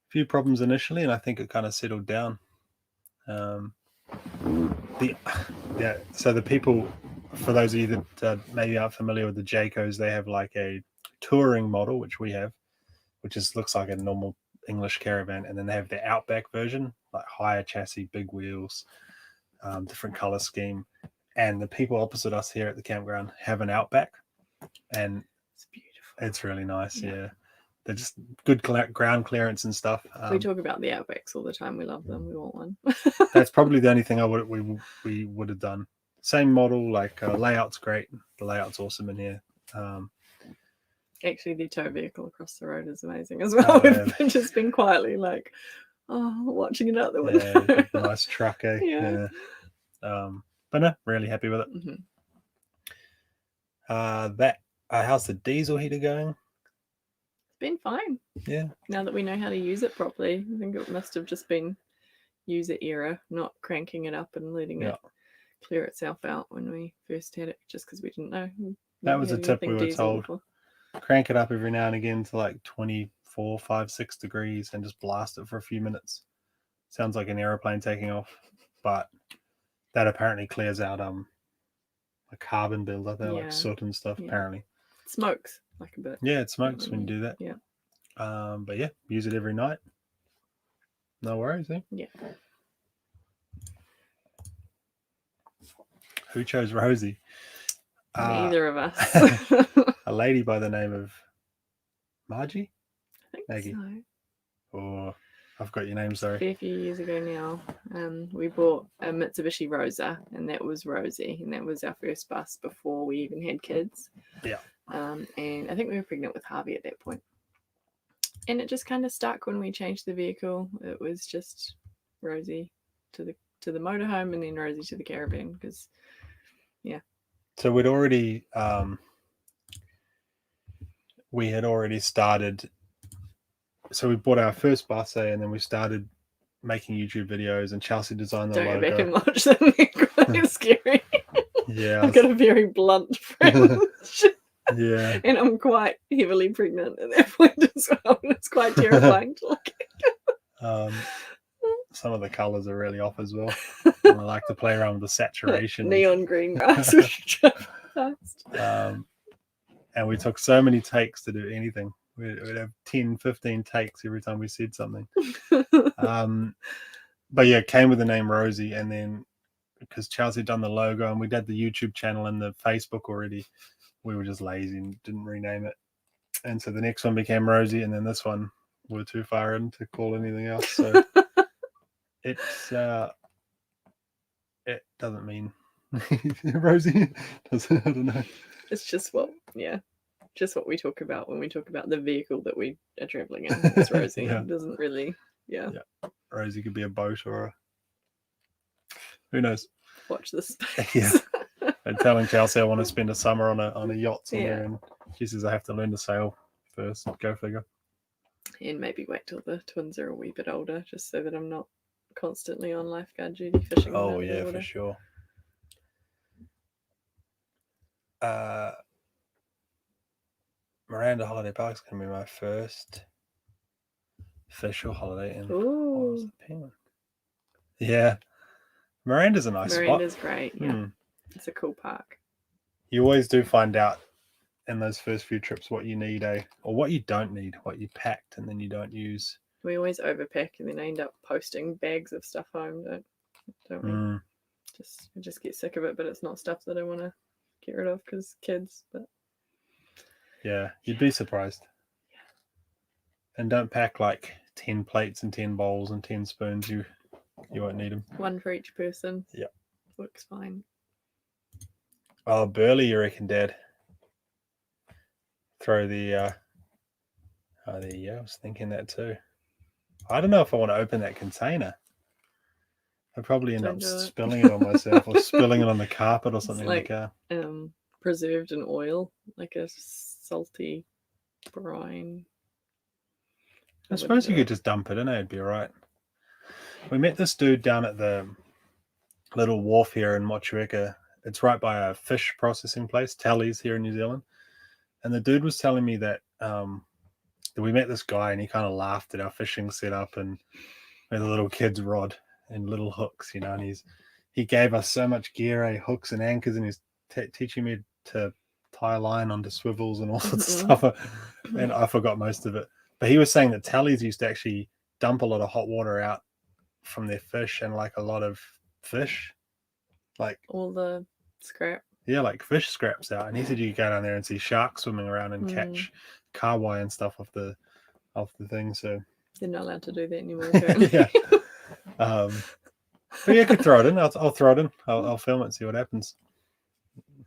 [SPEAKER 1] few problems initially, and I think it kind of settled down. So the people, for those of you that maybe aren't familiar with the Jaycos, they have like a touring model, which we have, which looks like a normal English caravan, and then they have the Outback version, like higher chassis, big wheels, different color scheme. And the people opposite us here at the campground have an Outback, and
[SPEAKER 2] it's beautiful.
[SPEAKER 1] It's really nice. Yeah. They're just good ground clearance and stuff.
[SPEAKER 2] We talk about the Outbacks all the time. We love them. We want one.
[SPEAKER 1] That's probably the only thing we would have done. Same model, like layout's great. The layout's awesome in here.
[SPEAKER 2] Actually, the tow vehicle across the road is amazing as well. We've just been quietly watching it out the window.
[SPEAKER 1] Yeah, nice truck, eh? Yeah. But no, really happy with it.
[SPEAKER 2] Mm-hmm.
[SPEAKER 1] How's the diesel heater going?
[SPEAKER 2] Been fine.
[SPEAKER 1] Yeah.
[SPEAKER 2] Now that we know how to use it properly, I think it must have just been user error, not cranking it up and letting it clear itself out when we first had it, just because we didn't know.
[SPEAKER 1] That was a tip we were told. Before. Crank it up every now and again to like 24, 5, 6 degrees and just blast it for a few minutes. Sounds like an aeroplane taking off, but that apparently clears out a carbon buildup there, like soot and stuff. Apparently,
[SPEAKER 2] it smokes. Like a bit.
[SPEAKER 1] Yeah, it smokes when you do that.
[SPEAKER 2] Yeah.
[SPEAKER 1] But yeah, use it every night. No worries, eh?
[SPEAKER 2] Yeah.
[SPEAKER 1] Who chose Rosie?
[SPEAKER 2] Neither of us.
[SPEAKER 1] A lady by the name of Margie?
[SPEAKER 2] I think
[SPEAKER 1] Maggie.
[SPEAKER 2] So.
[SPEAKER 1] Oh, I've got your name, sorry.
[SPEAKER 2] A few years ago now, we bought a Mitsubishi Rosa, and that was Rosie, and that was our first bus before we even had kids.
[SPEAKER 1] Yeah.
[SPEAKER 2] And I think we were pregnant with Harvey at that point. And it just kind of stuck when we changed the vehicle. It was just Rosie to the motorhome, and then Rosie to the caravan, because
[SPEAKER 1] So we'd already started. So we bought our first bus, and then we started making YouTube videos, and Chelsea designed the logo.
[SPEAKER 2] Don't go back and watch them. They're quite scary.
[SPEAKER 1] Yeah.
[SPEAKER 2] I've got a very blunt friend.
[SPEAKER 1] Yeah.
[SPEAKER 2] And I'm quite heavily pregnant at that point as well. And it's quite terrifying to look
[SPEAKER 1] at. Some of the colours are really off as well. I like to play around with the saturation.
[SPEAKER 2] Neon green grass.
[SPEAKER 1] And we took so many takes to do anything. We'd have 10, 15 takes every time we said something. But yeah, it came with the name Rosie, and then because Chelsea had done the logo and we'd had the YouTube channel and the Facebook already, we were just lazy and didn't rename it. And so the next one became Rosie, and then this one we're too far in to call anything else. So it doesn't mean Rosie, I don't know.
[SPEAKER 2] It's just what we talk about when we talk about the vehicle that we are traveling in. It's Rosie. It doesn't really,
[SPEAKER 1] Rosie could be a boat or a... Who knows?
[SPEAKER 2] Watch this space.
[SPEAKER 1] Yeah. And telling Chelsea I want to spend a summer on a yacht somewhere, and she says I have to learn to sail first. Go figure.
[SPEAKER 2] And maybe wait till the twins are a wee bit older, just so that I'm not constantly on lifeguard duty fishing.
[SPEAKER 1] Oh yeah, for sure. Miranda Holiday Park's gonna be my first official holiday in.
[SPEAKER 2] Ooh.
[SPEAKER 1] Yeah, Miranda's a nice spot.
[SPEAKER 2] Miranda's great. Yeah, it's a cool park.
[SPEAKER 1] You always do find out in those first few trips what you need, or what you don't need, what you packed and then you don't use.
[SPEAKER 2] We always overpack and then I end up posting bags of stuff home, don't we? I just get sick of it, but it's not stuff that I want to get rid of because kids. But
[SPEAKER 1] yeah, you'd be surprised. Yeah. And don't pack like 10 plates and 10 bowls and 10 spoons. You won't need them.
[SPEAKER 2] One for each person.
[SPEAKER 1] Yeah,
[SPEAKER 2] works fine.
[SPEAKER 1] Oh, Burley, you reckon, Dad? Throw the oh, there you go. I was thinking that too. I don't know if I want to open that container. I'd probably end up spilling it on myself or spilling it on the carpet or something like that.
[SPEAKER 2] Preserved in oil, like a salty brine.
[SPEAKER 1] I suppose you could just dump it in, it'd be all right. We met this dude down at the little wharf here in Motueka. It's right by a fish processing place, Tally's here in New Zealand. And the dude was telling me that we met this guy and he kind of laughed at our fishing setup and with a little kid's rod and little hooks, and he gave us so much gear, hooks and anchors, and he's teaching me to tie a line onto swivels and all sorts of stuff. And I forgot most of it. But he was saying that Tally's used to actually dump a lot of hot water out from their fish and like a lot of fish. Like
[SPEAKER 2] all the scrap.
[SPEAKER 1] Yeah, like fish scraps out. And he said you could go down there and see sharks swimming around and catch kahawai and stuff off the thing. So
[SPEAKER 2] they're not allowed to do that anymore.
[SPEAKER 1] Yeah. But yeah, I could throw it in. I'll throw it in. I'll film it and see what happens.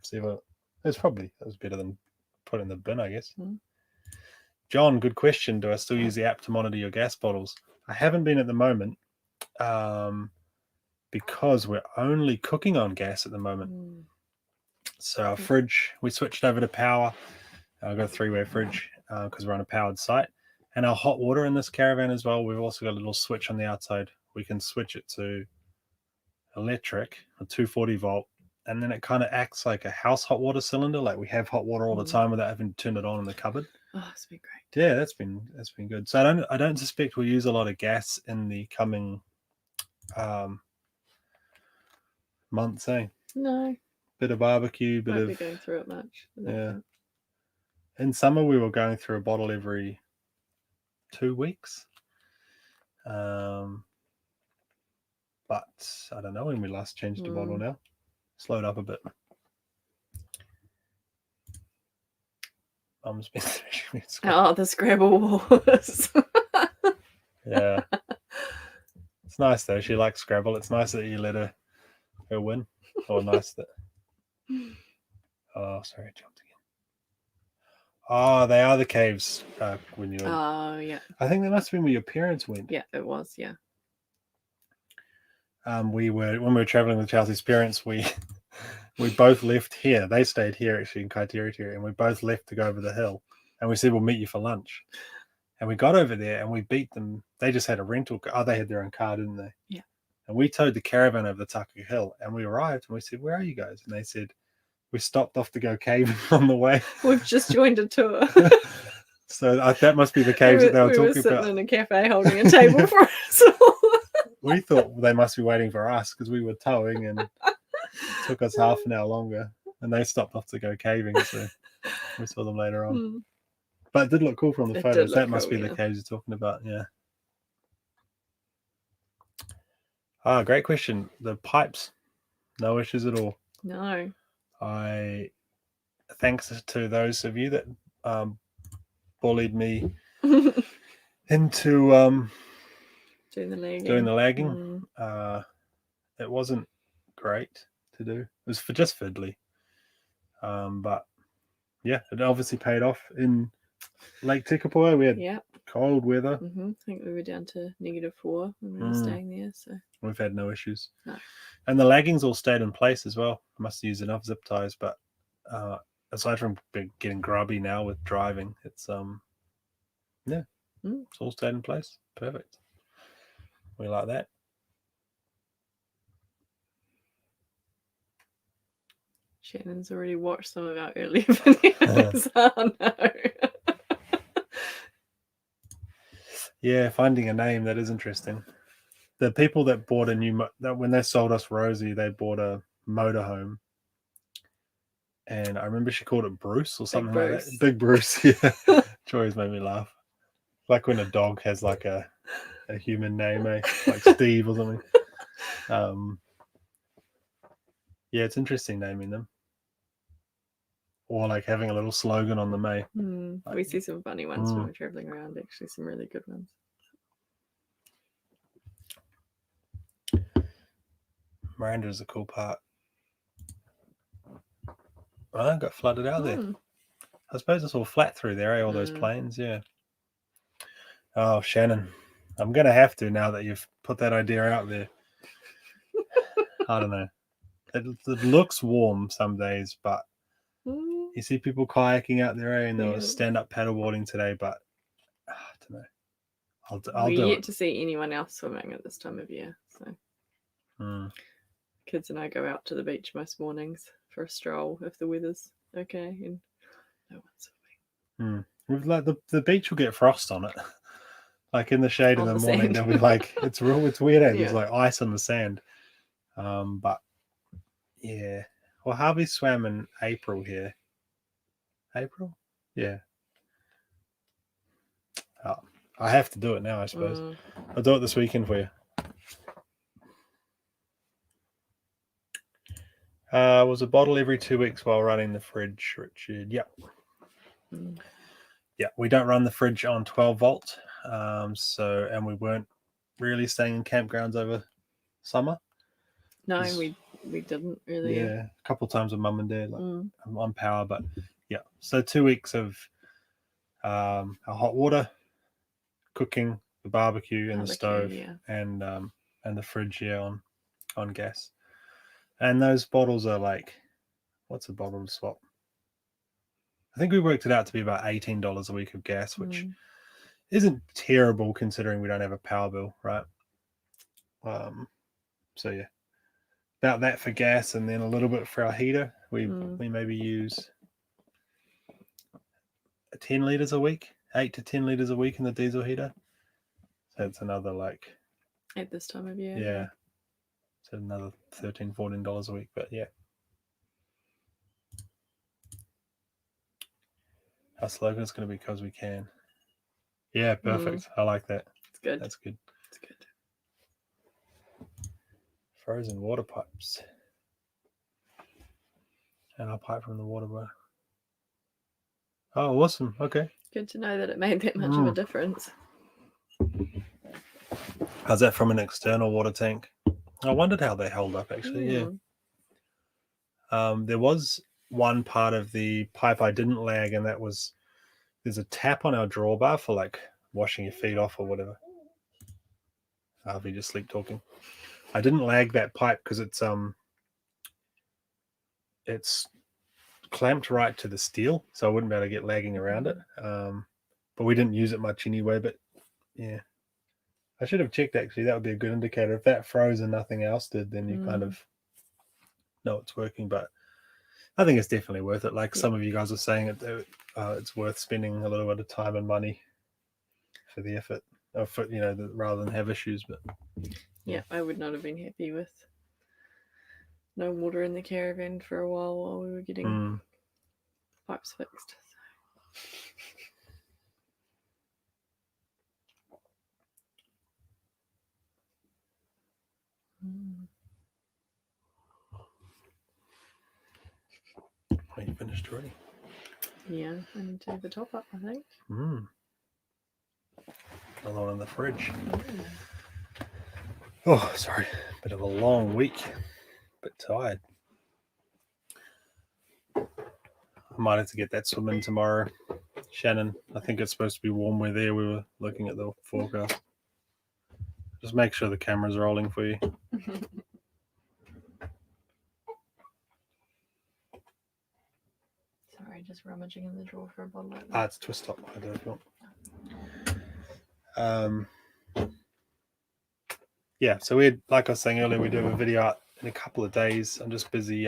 [SPEAKER 1] See what that was better than put it in the bin, I guess. John, good question. Do I still use the app to monitor your gas bottles? I haven't been at the moment, because we're only cooking on gas at the moment. So our fridge, we switched over to power. I've got a 3-way fridge because we're on a powered site. And our hot water in this caravan as well, we've also got a little switch on the outside. We can switch it to electric, a 240 volt, and then it kind of acts like a house hot water cylinder. Like we have hot water all the time without having to turn it on in the cupboard.
[SPEAKER 2] Oh, it's been great.
[SPEAKER 1] Yeah, that's been good. So I don't suspect we'll use a lot of gas in the coming months, eh?
[SPEAKER 2] No.
[SPEAKER 1] Bit of barbecue,
[SPEAKER 2] Won't be going through it much.
[SPEAKER 1] Yeah. In summer we were going through a bottle every 2 weeks. But I don't know when we last changed a bottle now. Slowed up a bit. Mum's been
[SPEAKER 2] the Scrabble wars.
[SPEAKER 1] Yeah. It's nice though. She likes Scrabble. It's nice that you let her win. Or nice that. Oh, sorry, I jumped again. Oh, they are the caves when you went.
[SPEAKER 2] Oh, yeah.
[SPEAKER 1] I think that must have been where your parents went.
[SPEAKER 2] Yeah, it was, yeah.
[SPEAKER 1] When we were traveling with Chelsea's parents, we both left here. They stayed here actually in Kaiteriti, and we both left to go over the hill. And we said we'll meet you for lunch. And we got over there and we beat them. They just had a rental car. Oh, they had their own car, didn't they?
[SPEAKER 2] Yeah.
[SPEAKER 1] And we towed the caravan over the Taka Hill, and we arrived and we said, "Where are you guys?" And they said, "We stopped off to go caving on the way.
[SPEAKER 2] We've just joined a tour."
[SPEAKER 1] So that must be the caves that they were talking about.
[SPEAKER 2] We were sitting in a cafe holding a table for us.
[SPEAKER 1] We thought they must be waiting for us because we were towing, and it took us half an hour longer. And they stopped off to go caving, so we saw them later on. But it did look cool from the photos. That must be the caves you're talking about, yeah. Ah, great question. The pipes, no issues at all.
[SPEAKER 2] No.
[SPEAKER 1] Thanks to those of you that bullied me into doing the lagging. It wasn't great. to do. It was just fiddly. But yeah, it obviously paid off in Lake Tekapo. We had cold weather.
[SPEAKER 2] I think we were down to -4 when we were staying there. So
[SPEAKER 1] we've had no issues.
[SPEAKER 2] No.
[SPEAKER 1] And the laggings all stayed in place as well. Must use enough zip ties, but aside from getting grubby now with driving, it's it's all stayed in place. Perfect. We like that.
[SPEAKER 2] Shannon's already watched some of our earlier videos. Oh no.
[SPEAKER 1] Yeah, finding a name, that is interesting. The people that bought a new, when they sold us Rosie, they bought a motorhome. And I remember she called it Bruce or something like that. Big Bruce, yeah. Which always made me laugh. Like when a dog has like a human name, like Steve or something. Yeah, it's interesting naming them. Or like having a little slogan on them, eh?
[SPEAKER 2] We see some funny ones when we're traveling around, actually, some really good ones.
[SPEAKER 1] Miranda's a cool part. I got flooded out there. I suppose it's all flat through there, eh? All those plains, yeah. Oh, Shannon, I'm going to have to now that you've put that idea out there. I don't know. It looks warm some days, but you see people kayaking out there, eh? And there was stand-up paddleboarding today, but I don't know. I'll do it.
[SPEAKER 2] We're yet to see anyone else swimming at this time of year, so kids and I go out to the beach most mornings for a stroll if the weather's okay, and no one's swimming.
[SPEAKER 1] With like the beach will get frost on it. Like in the shade in the morning, they'll be like, it's weird. There's like ice on the sand. But yeah. Well, Harvey swam in April here. April? Yeah. Oh, I have to do it now, I suppose. I'll do it this weekend for you. Was a bottle every 2 weeks while running the fridge, Richard. Yep. Yeah, we don't run the fridge on 12 volt. And we weren't really staying in campgrounds over summer.
[SPEAKER 2] No, we didn't really.
[SPEAKER 1] Yeah, a couple of times with mum and dad, like on power, but yeah. So 2 weeks of our hot water, cooking, the barbecue and the stove, and the fridge, on gas. And those bottles are like, what's a bottle to swap? I think we worked it out to be about $18 a week of gas, which isn't terrible considering we don't have a power bill, right? So yeah, about that for gas, and then a little bit for our heater. We maybe use 10 liters a week, 8 to 10 liters a week in the diesel heater. So it's another like
[SPEAKER 2] at this time of year.
[SPEAKER 1] Yeah. So another $13, $14 a week, but yeah. Our slogan is going to be because we can. Yeah, perfect. I like that.
[SPEAKER 2] It's good.
[SPEAKER 1] That's good.
[SPEAKER 2] It's good.
[SPEAKER 1] Frozen water pipes. And I'll pipe from the water bar. Oh, awesome. Okay.
[SPEAKER 2] Good to know that it made that much of a difference.
[SPEAKER 1] How's that from an external water tank? I wondered how they held up, actually. Yeah. There was one part of the pipe I didn't lag, and that was there's a tap on our drawbar for like washing your feet off or whatever. Harvey just sleep talking. I didn't lag that pipe because it's clamped right to the steel, so I wouldn't be able to get lagging around it. But we didn't use it much anyway. But yeah, I should have checked actually. That would be a good indicator. If that froze and nothing else did, then you kind of know it's working. But I think it's definitely worth it. Like some of you guys are saying, it's worth spending a little bit of time and money for the effort, or for rather than have issues. But
[SPEAKER 2] yeah, I would not have been happy with no water in the caravan for a while we were getting pipes fixed.
[SPEAKER 1] Are you finished already?
[SPEAKER 2] Yeah, I need to have the top up, I think.
[SPEAKER 1] Another one in the fridge. Oh, sorry. Bit of a long week. Bit tired. I might have to get that swim in tomorrow. Shannon, I think it's supposed to be warm weather there. We were looking at the forecast. Just make sure the camera's rolling for you.
[SPEAKER 2] Sorry, just rummaging in the drawer for a bottle opener.
[SPEAKER 1] It's twist top. I don't know. Yeah, so we had, like I was saying earlier, we do a video out in a couple of days. I'm just busy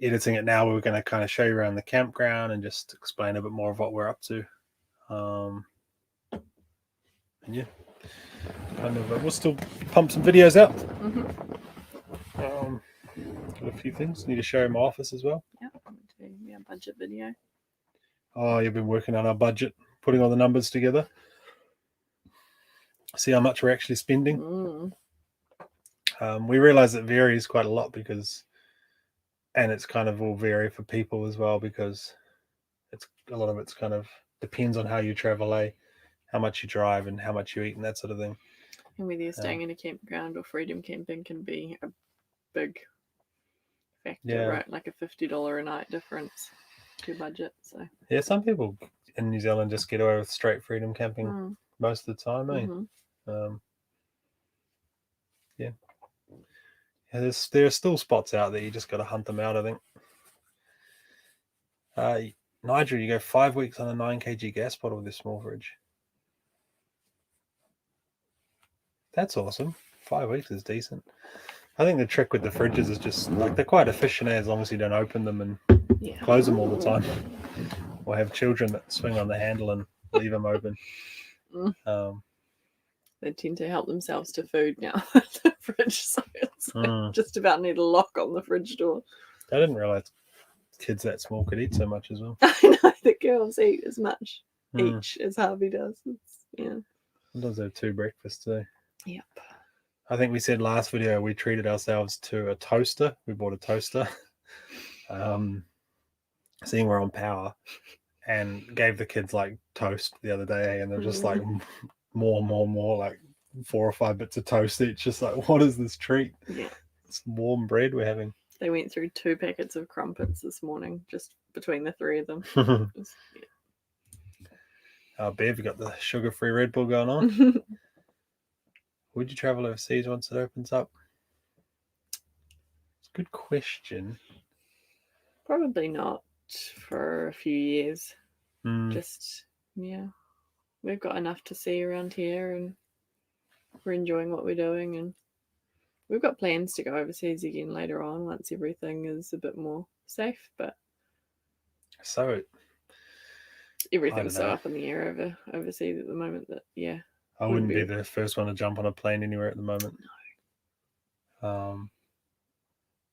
[SPEAKER 1] editing it now. We're going to kind of show you around the campground and just explain a bit more of what we're up to. And yeah, kind of we'll still pump some videos out. Got a few things. Need to show you my office as well.
[SPEAKER 2] Yeah, budget video.
[SPEAKER 1] Oh, you've been working on our budget, putting all the numbers together. See how much we're actually spending. We realize it varies quite a lot and it's kind of all vary for people as well, because a lot of it's kind of depends on how you travel, how much you drive and how much you eat and that sort of thing.
[SPEAKER 2] And whether you're staying in a campground or freedom camping can be a big factor, right? Like a $50 a night difference to your budget. So
[SPEAKER 1] yeah, some people in New Zealand just get away with straight freedom camping most of the time, Yeah, there are still spots out there. You just got to hunt them out, I think. Nigel, you go 5 weeks on a 9 kg gas bottle with this small fridge. That's awesome. 5 weeks is decent. I think the trick with the fridges is just like they're quite efficient as long as you don't open them and close them all the time. Or have children that swing on the handle and leave them open.
[SPEAKER 2] They tend to help themselves to food now. The fridge, so it's just about need a lock on the fridge door.
[SPEAKER 1] I didn't realize kids that small could eat so much as well.
[SPEAKER 2] I know, the girls eat as much each as Harvey does.
[SPEAKER 1] Sometimes they have 2 breakfasts too.
[SPEAKER 2] Yep.
[SPEAKER 1] I think we said last video we treated ourselves to a toaster. We bought a toaster. Seeing we're on power, and gave the kids like toast the other day, and they're just like more, like 4 or 5 bits of toast each. Just like, what is this treat?
[SPEAKER 2] Yeah.
[SPEAKER 1] It's warm bread we're having.
[SPEAKER 2] They went through 2 packets of crumpets this morning, just between the 3 of them.
[SPEAKER 1] Bev, you got the sugar-free Red Bull going on. Would you travel overseas once it opens up? It's a good question.
[SPEAKER 2] Probably not for a few years. Just, we've got enough to see around here, and we're enjoying what we're doing, and we've got plans to go overseas again later on once everything is a bit more safe, but
[SPEAKER 1] so
[SPEAKER 2] everything's so up in the air overseas at the moment that
[SPEAKER 1] I wouldn't be the first one to jump on a plane anywhere at the moment. No.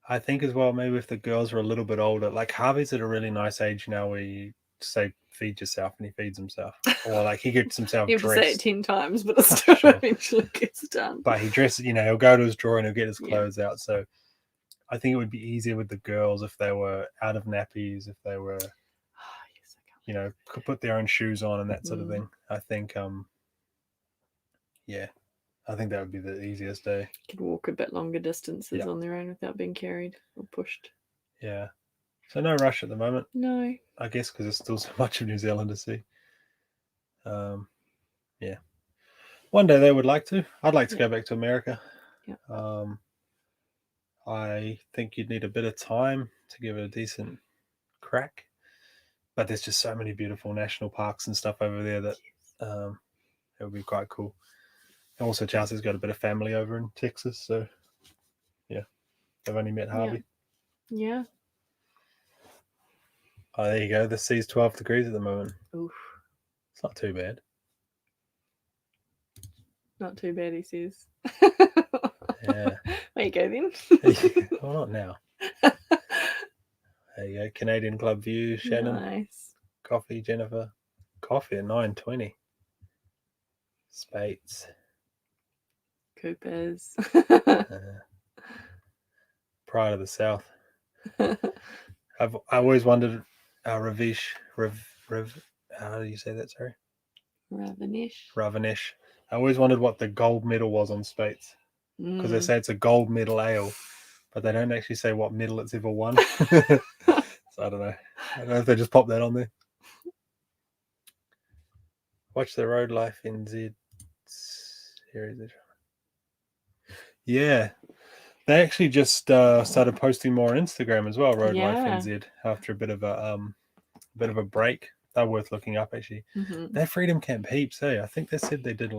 [SPEAKER 1] I think as well, maybe if the girls were a little bit older, like Harvey's at a really nice age now where you say feed yourself and he feeds himself, or like he gets himself
[SPEAKER 2] you
[SPEAKER 1] dressed.
[SPEAKER 2] You have to say it 10 times, but it still eventually gets done.
[SPEAKER 1] But he dresses, he'll go to his drawer and he'll get his clothes out. So I think it would be easier with the girls if they were out of nappies, if they were, could put their own shoes on and that sort of thing. I think, I think that would be the easiest day.
[SPEAKER 2] Could walk a bit longer distances on their own without being carried or pushed.
[SPEAKER 1] Yeah. So no rush at the moment.
[SPEAKER 2] No.
[SPEAKER 1] I guess because there's still so much of New Zealand to see. One day they would like to. I'd like to go back to America.
[SPEAKER 2] Yeah.
[SPEAKER 1] I think you'd need a bit of time to give it a decent crack. But there's just so many beautiful national parks and stuff over there that it would be quite cool. And also, Chelsea's got a bit of family over in Texas, so I've only met Harvey.
[SPEAKER 2] Yeah.
[SPEAKER 1] Oh, there you go. The sea's 12 degrees at the moment.
[SPEAKER 2] Oof.
[SPEAKER 1] It's not too bad.
[SPEAKER 2] Not too bad, he says.
[SPEAKER 1] Yeah.
[SPEAKER 2] There you go then.
[SPEAKER 1] Well, not now. There you go. Canadian Club View, Shannon.
[SPEAKER 2] Nice.
[SPEAKER 1] Coffee, Jennifer. Coffee at 9:20. Spates.
[SPEAKER 2] Coopers.
[SPEAKER 1] Pride of the South. I always wondered how do you say that, sorry? Ravinesh. I always wondered what the gold medal was on Spates. Because they say it's a gold medal ale, but they don't actually say what medal it's ever won. So I don't know. I don't know if they just pop that on there. Watch the Road Life NZ series. Yeah. They actually just started posting more on Instagram as well, Road Life NZ, after a bit of a break. They're worth looking up, actually. Their Freedom Camp heaps, hey. I think they said they did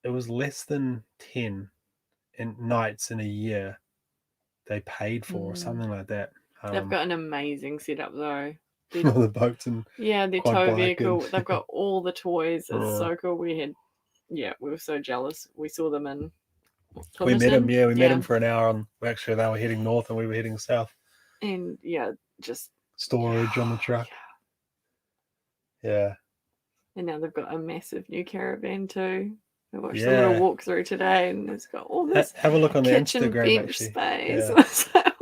[SPEAKER 1] it was less than 10 nights in a year they paid for, or something like that.
[SPEAKER 2] They've got an amazing setup, though.
[SPEAKER 1] All the boats and
[SPEAKER 2] their tow vehicle. They've got all the toys. It's so cool. We were so jealous. We saw them in Thomason.
[SPEAKER 1] We met them. We met them for an hour. Actually, they were heading north and we were heading south.
[SPEAKER 2] And just
[SPEAKER 1] storage on the truck. Yeah.
[SPEAKER 2] And now they've got a massive new caravan too. I watched a little walkthrough today, and it's got all this.
[SPEAKER 1] Have a look on their
[SPEAKER 2] kitchen
[SPEAKER 1] Instagram.
[SPEAKER 2] Bench
[SPEAKER 1] actually,
[SPEAKER 2] space. Yeah. It's like,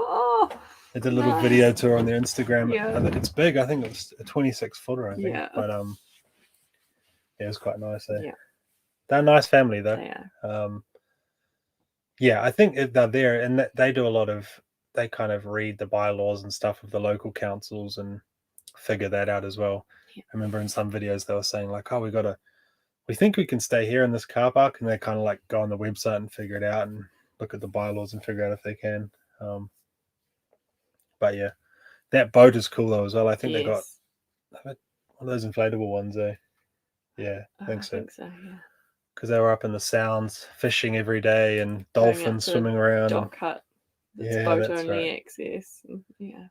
[SPEAKER 1] they did a little video tour on their Instagram. Yeah. It's big. I think it's a 26-footer. I think. Yeah. But it was quite nice. Yeah. They're a nice family, though. They are. I think they're there, and they do a lot of. They kind of read the bylaws and stuff of the local councils and figure that out as well. Yeah. I remember in some videos they were saying like, "Oh, we think we can stay here in this car park," and they kind of like go on the website and figure it out and look at the bylaws and figure out if they can. But yeah, that boat is cool though as well. I think they got one of those inflatable ones. Yeah, I think so. Yeah. Because they were up in the Sounds fishing every day and dolphins swimming around.
[SPEAKER 2] Dock hut. It's boat only access. Yeah.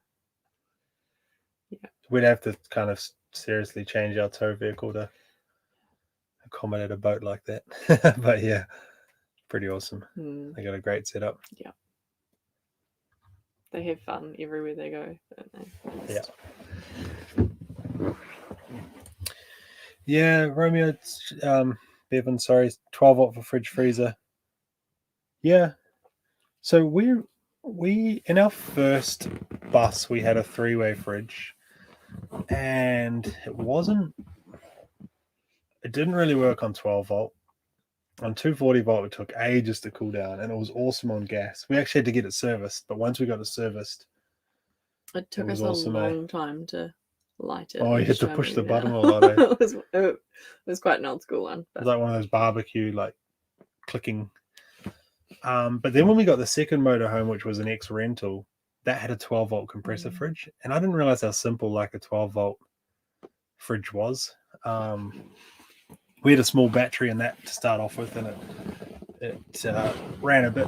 [SPEAKER 1] We'd have to kind of seriously change our tow vehicle to accommodate a boat like that. But yeah, pretty awesome. They got a great setup.
[SPEAKER 2] Yeah. They have fun everywhere they go, don't they?
[SPEAKER 1] Yeah, Romeo, Bevan, sorry, 12-volt for fridge freezer. Yeah. So we in our first bus we had a 3-way fridge, and it didn't really work on 12-volt. On 240-volt, it took ages to cool down, and it was awesome on gas. We actually had to get it serviced, but once we got it serviced,
[SPEAKER 2] it took us a long time to light it.
[SPEAKER 1] Oh, you had to push the button a lot.
[SPEAKER 2] It was quite an old school one.
[SPEAKER 1] It was like one of those barbecue, like, clicking. But then when we got the second motorhome, which was an ex-rental, that had a 12-volt compressor fridge, and I didn't realize how simple like a 12-volt fridge was. We had a small battery in that to start off with, and it ran a bit,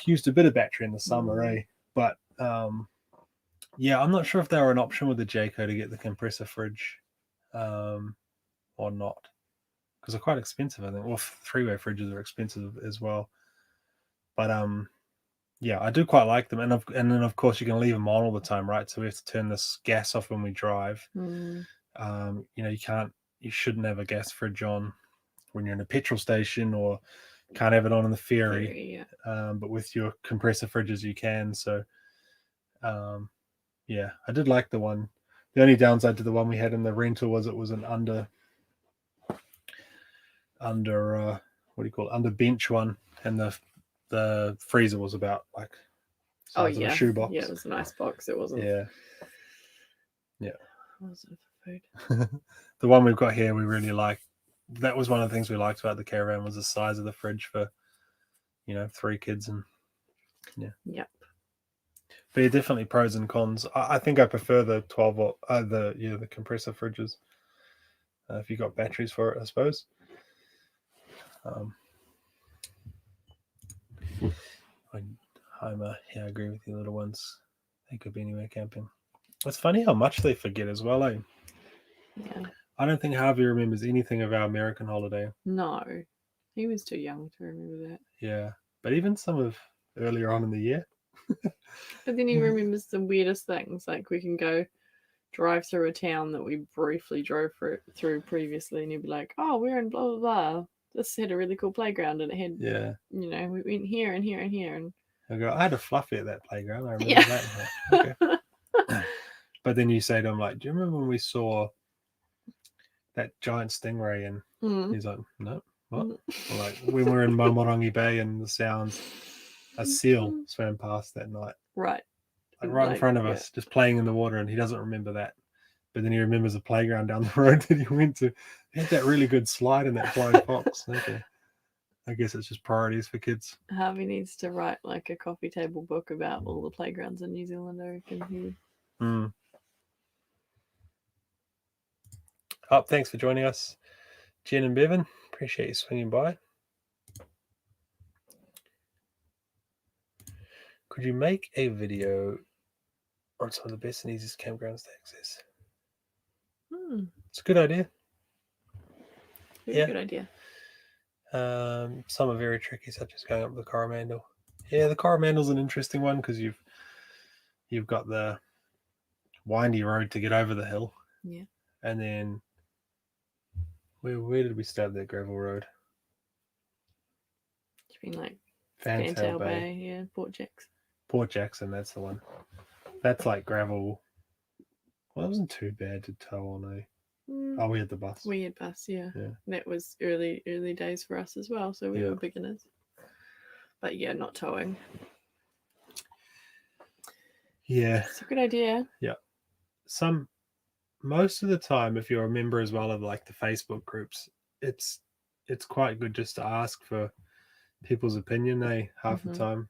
[SPEAKER 1] used a bit of battery in the summer, But I'm not sure if they were an option with the Jayco to get the compressor fridge or not, because they're quite expensive, I think. Well, 3-way fridges are expensive as well. But I do quite like them, and then of course you can leave them on all the time, right? So we have to turn this gas off when we drive. You shouldn't have a gas fridge on when you're in a petrol station, or can't have it on in the ferry. But with your compressor fridges you can. So I did like the one. The only downside to the one we had in the rental was it was an under under bench one, and the freezer was about like size of a shoebox.
[SPEAKER 2] Yeah, it was a nice box. It wasn't.
[SPEAKER 1] Yeah.
[SPEAKER 2] It wasn't for food.
[SPEAKER 1] The one we've got here, we really like. That was one of the things we liked about the caravan, was the size of the fridge for, 3 kids, and
[SPEAKER 2] Yep.
[SPEAKER 1] But yeah, definitely pros and cons. I think I prefer the 12-volt, the compressor fridges. If you got batteries for it, I suppose. I agree with you, little ones. They could be anywhere camping. It's funny how much they forget as well,
[SPEAKER 2] Yeah.
[SPEAKER 1] I don't think Harvey remembers anything of our American holiday.
[SPEAKER 2] No, he was too young to remember that.
[SPEAKER 1] Yeah, but even some of earlier on in the year.
[SPEAKER 2] But then he remembers the weirdest things, like we can go drive through a town that we briefly drove through previously, and he'd be like, "Oh, we're in blah blah blah. This had a really cool playground, and it had, we went here and here and here." And
[SPEAKER 1] I go, "I had a fluffy at that playground. I remember that." Okay. But then you say to him, like, "Do you remember when we saw that giant stingray?" And he's like, "No." What? Like when we're in Momorangi Bay and the sounds, a seal swam past that night.
[SPEAKER 2] Right.
[SPEAKER 1] Like in front of us, just playing in the water, and he doesn't remember that. But then he remembers a playground down the road that he went to. He had that really good slide in that flying fox. Okay. I guess it's just priorities for kids.
[SPEAKER 2] Harvey needs to write like a coffee table book about all the playgrounds in New Zealand, I reckon.
[SPEAKER 1] Oh, thanks for joining us, Jen and Bevan. Appreciate you swinging by. Could you make a video on some of the best and easiest campgrounds to access? It's a good idea.
[SPEAKER 2] Very good idea.
[SPEAKER 1] Some are very tricky, such as going up the Coromandel. Yeah, the Coromandel's an interesting one because you've got the windy road to get over the hill.
[SPEAKER 2] Yeah.
[SPEAKER 1] And then where did we start that gravel road?
[SPEAKER 2] It's been like
[SPEAKER 1] Fantail
[SPEAKER 2] Bay, yeah, Port Jackson.
[SPEAKER 1] Port Jackson, that's the one. That's like gravel. Well, it wasn't too bad to tow on, eh? Oh, we had the bus.
[SPEAKER 2] We had bus, yeah. That was early days for us as well, so we were beginners. But yeah, not towing.
[SPEAKER 1] Yeah.
[SPEAKER 2] It's a good idea.
[SPEAKER 1] Yeah. Most of the time, if you're a member as well of like the Facebook groups, it's quite good just to ask for people's opinion, half the time.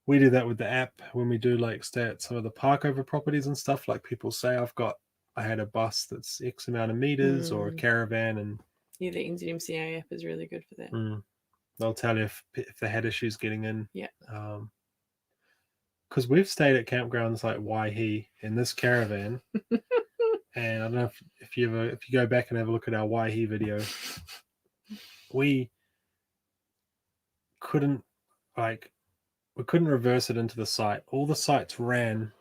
[SPEAKER 1] We do that with the app when we do like stay at some of the park over properties and stuff. Like people say, I had a bus that's X amount of meters or a caravan, and
[SPEAKER 2] yeah, the NZMCA app is really good for that.
[SPEAKER 1] They'll tell you if they had issues getting in.
[SPEAKER 2] Yeah.
[SPEAKER 1] Because we've stayed at campgrounds like Waihi in this caravan, and I don't know if you go back and have a look at our Waihi video, we couldn't reverse it into the site. All the sites ran.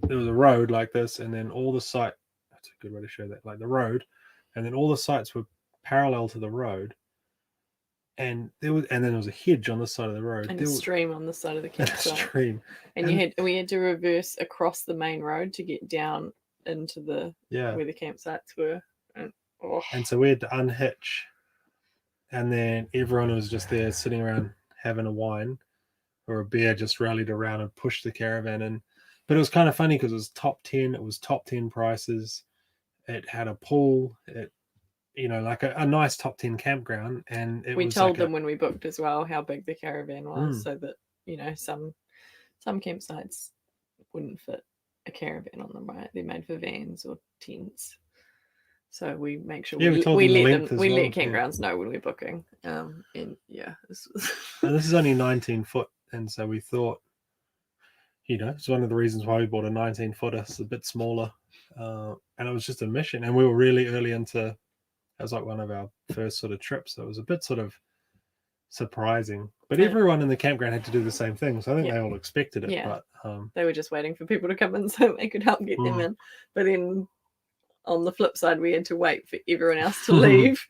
[SPEAKER 1] There was a road like this, and then all the site. That's a good way to show that. Like the road, and then all the sites were parallel to the road, and then there was a hedge on the side of the road,
[SPEAKER 2] and a stream on the side of the campsite.
[SPEAKER 1] Stream,
[SPEAKER 2] and we had to reverse across the main road to get down into where the campsites were,
[SPEAKER 1] and so we had to unhitch, and then everyone was just there sitting around having a wine or a beer, just rallied around and pushed the caravan in. But it was kind of funny because it was top 10. It was top 10 prices. It had a pool. It, like a nice top 10 campground. And
[SPEAKER 2] we told them when we booked as well how big the caravan was, so that some campsites wouldn't fit a caravan on them, right? They're made for vans or tents. So we make sure we let campgrounds know when we're booking. And this
[SPEAKER 1] is only 19 foot, and so we thought, it's one of the reasons why we bought a 19-footer. It's a bit smaller, and it was just a mission. And we were really early into. It was like one of our first sort of trips. So it was a bit sort of surprising. But everyone in the campground had to do the same thing, so I think they all expected it.
[SPEAKER 2] Yeah.
[SPEAKER 1] But
[SPEAKER 2] they were just waiting for people to come in so they could help get them in. But then on the flip side, we had to wait for everyone else to leave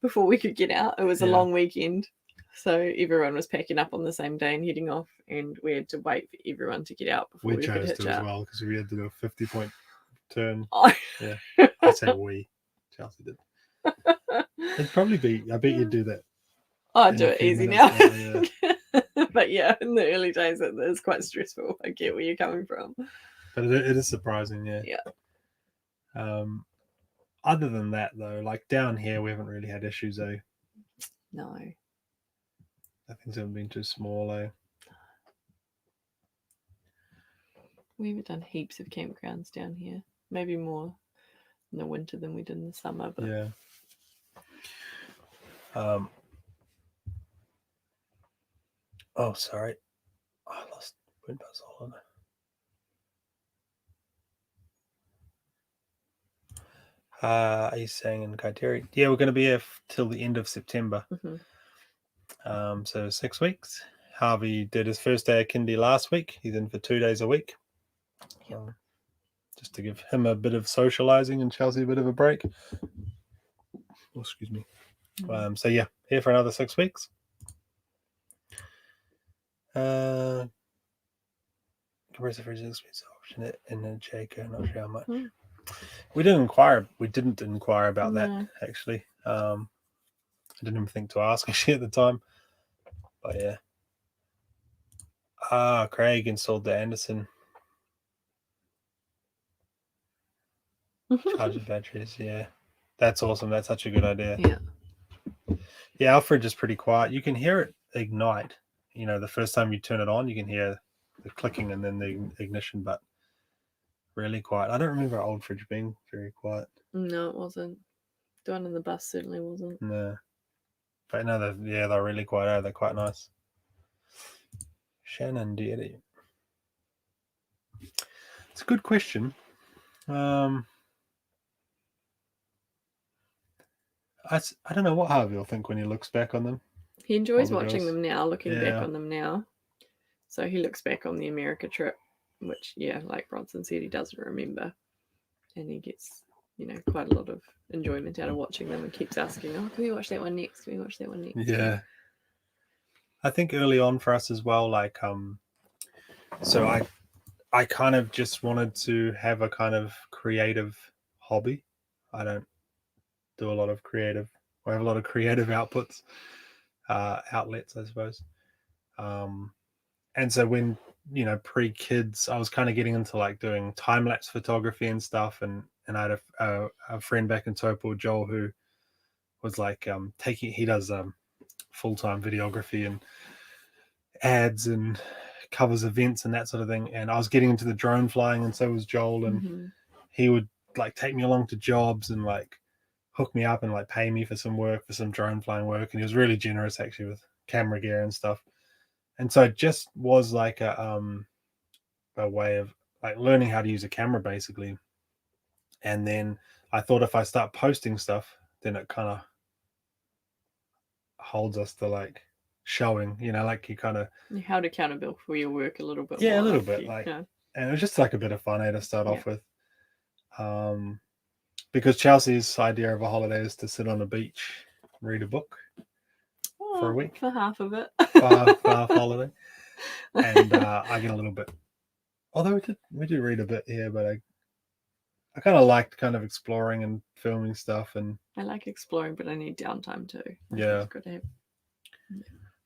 [SPEAKER 2] before we could get out. It was a long weekend, so everyone was packing up on the same day and heading off, and we had to wait for everyone to get out before we could hitch
[SPEAKER 1] chose to
[SPEAKER 2] out.
[SPEAKER 1] as well because we had to do a 50-point turn.
[SPEAKER 2] Oh.
[SPEAKER 1] Yeah, I say we. Chelsea did. It'd probably be. I bet you'd do that.
[SPEAKER 2] I'd do it easy now. But yeah, in the early days, it is quite stressful. I get where you're coming from.
[SPEAKER 1] But it is surprising, yeah.
[SPEAKER 2] Yeah.
[SPEAKER 1] Other than that, though, like down here, we haven't really had issues, eh?
[SPEAKER 2] No.
[SPEAKER 1] Things haven't been too small, eh?
[SPEAKER 2] We haven't done heaps of campgrounds down here. Maybe more in the winter than we did in the summer. But
[SPEAKER 1] yeah. Oh, sorry. I lost wind puzzle on it. Are you saying in Kaiteri? Yeah, we're going to be here till the end of September. So 6 weeks. Harvey did his first day of kindy last week. He's in for 2 days a week. Just to give him a bit of socializing and Chelsea a bit of a break. Oh, excuse me. So yeah, here for another 6 weeks. Compressor fridge is option in a Jaco, not sure how much. We didn't inquire about that actually. I didn't even think to ask actually at the time. But yeah. Craig installed the Anderson charger batteries. Yeah. That's awesome. That's such a good idea. Yeah, our fridge is pretty quiet. You can hear it ignite. The first time you turn it on, you can hear the clicking and then the ignition, but really quiet. I don't remember our old fridge being very quiet.
[SPEAKER 2] No, it wasn't. The one in the bus certainly wasn't.
[SPEAKER 1] No. But no, they're really quiet. They're quite nice. Shannon Deity. It's a good question. I don't know what Harvey will think when he looks back on them.
[SPEAKER 2] He enjoys watching them now, looking back on them now. So he looks back on the America trip, which, like Bronson said, he doesn't remember. And he gets, quite a lot of enjoyment out of watching them and keeps asking, oh, can we watch that one next? Can we watch that one next?
[SPEAKER 1] Yeah. I think early on for us as well, like, so I kind of just wanted to have a kind of creative hobby. I don't do a lot of creative, or have a lot of creative outlets, I suppose. And so when, pre-kids, I was kind of getting into like doing time-lapse photography and stuff. And I had a friend back in Taupo, Joel, who was like he does full-time videography and ads and covers events and that sort of thing. And I was getting into the drone flying, and so was Joel. And he would like take me along to jobs and like hook me up and like pay me for some work, for some drone flying work. And he was really generous actually with camera gear and stuff. And so it just was like a way of like learning how to use a camera basically. And then I thought if I start posting stuff, then it kind of holds us to like showing, like you kind of...
[SPEAKER 2] You held accountable for your work a little bit.
[SPEAKER 1] Yeah, a little bit. And it was just like a bit of fun to start off with. Because Chelsea's idea of a holiday is to sit on a beach, read a book for a week.
[SPEAKER 2] For half of it.
[SPEAKER 1] for half holiday. And I get a little bit... Although we do read a bit here, but I kind of liked kind of exploring and filming stuff. And
[SPEAKER 2] I like exploring, but I need downtime too.
[SPEAKER 1] Yeah.
[SPEAKER 2] Good to have.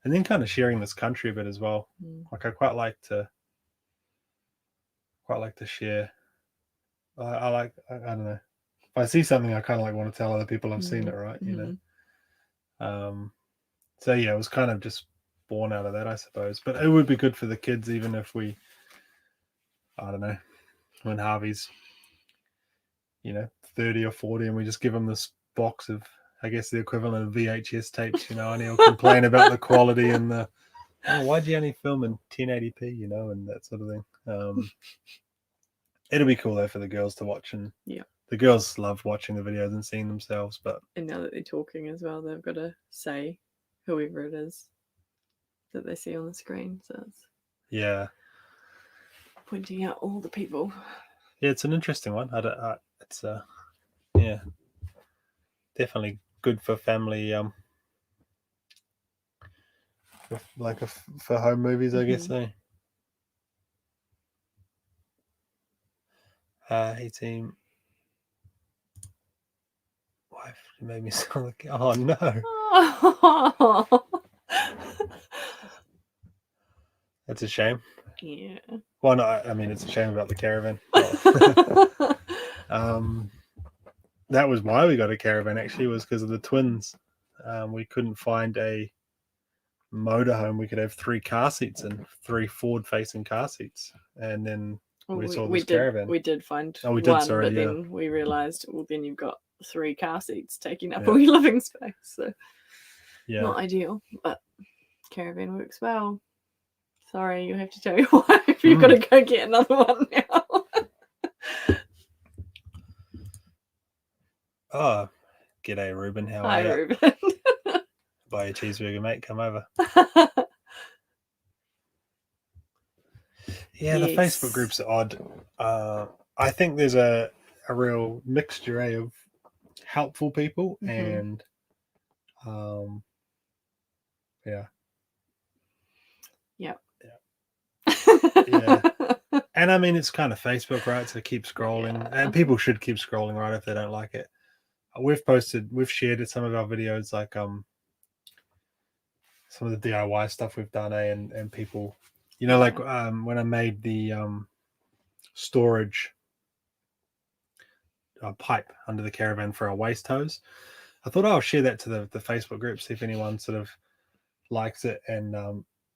[SPEAKER 1] And then kind of sharing this country a bit as well. Like I quite like to share. I don't know. If I see something, I kind of like want to tell other people I've seen it, right? So yeah, it was kind of just born out of that, I suppose. But it would be good for the kids, even if we, I don't know, when Harvey's, 30 or 40, and we just give him this box of, I guess, the equivalent of VHS tapes, and he'll complain about the quality and the, why'd you only film in 1080p, and that sort of thing. It'll be cool though for the girls to watch, and the girls love watching the videos and seeing themselves.
[SPEAKER 2] And now that they're talking as well, they've got to say whoever it is that they see on the screen. So it's pointing out all the people. Yeah,
[SPEAKER 1] it's an interesting one. It's definitely good for family. For home movies, I guess. Hey team, wife made me sound like, oh no. That's a shame.
[SPEAKER 2] Yeah.
[SPEAKER 1] Well, no, I mean it's a shame about the caravan. That was why we got a caravan. Actually, was because of the twins. We couldn't find a motorhome. We could have 3 car seats and 3 forward-facing car seats, and then. We saw this caravan.
[SPEAKER 2] We did find
[SPEAKER 1] one,
[SPEAKER 2] but then we realised, then you've got 3 car seats taking up all your living space. So not ideal, but caravan works well. Sorry, you have to tell your wife you've got to go get another one now.
[SPEAKER 1] Oh, g'day, Ruben. How are you?
[SPEAKER 2] Hi, Ruben.
[SPEAKER 1] Buy a cheeseburger, mate. Come over. Yeah, the Facebook groups are odd. I think there's a real mixture of helpful people and yeah. And I mean, it's kind of Facebook, right? So keep scrolling, and people should keep scrolling, right? If they don't like it. We've shared some of our videos, like some of the DIY stuff we've done, and people, you know, like when I made the storage pipe under the caravan for our waste hose, I thought I'll share that to the Facebook group, see if anyone sort of likes it. And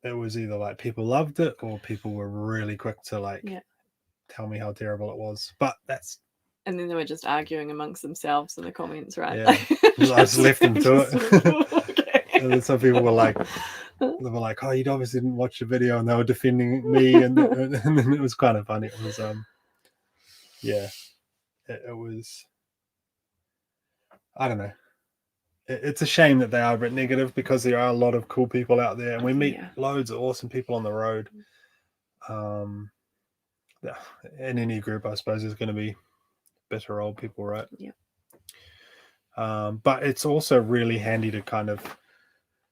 [SPEAKER 1] it was either like people loved it or people were really quick to like tell me how terrible it was. But that's...
[SPEAKER 2] And then they were just arguing amongst themselves in the comments, right?
[SPEAKER 1] Yeah, I just left them to it. Okay. And then some people were like, oh, you obviously didn't watch the video, and they were defending me, and then it was kind of funny. It was yeah, it was, I don't know. It's a shame that they are a bit negative, because there are a lot of cool people out there, and we meet loads of awesome people on the road. In any group, I suppose, there's going to be bitter old people, right?
[SPEAKER 2] Yeah.
[SPEAKER 1] But it's also really handy to kind of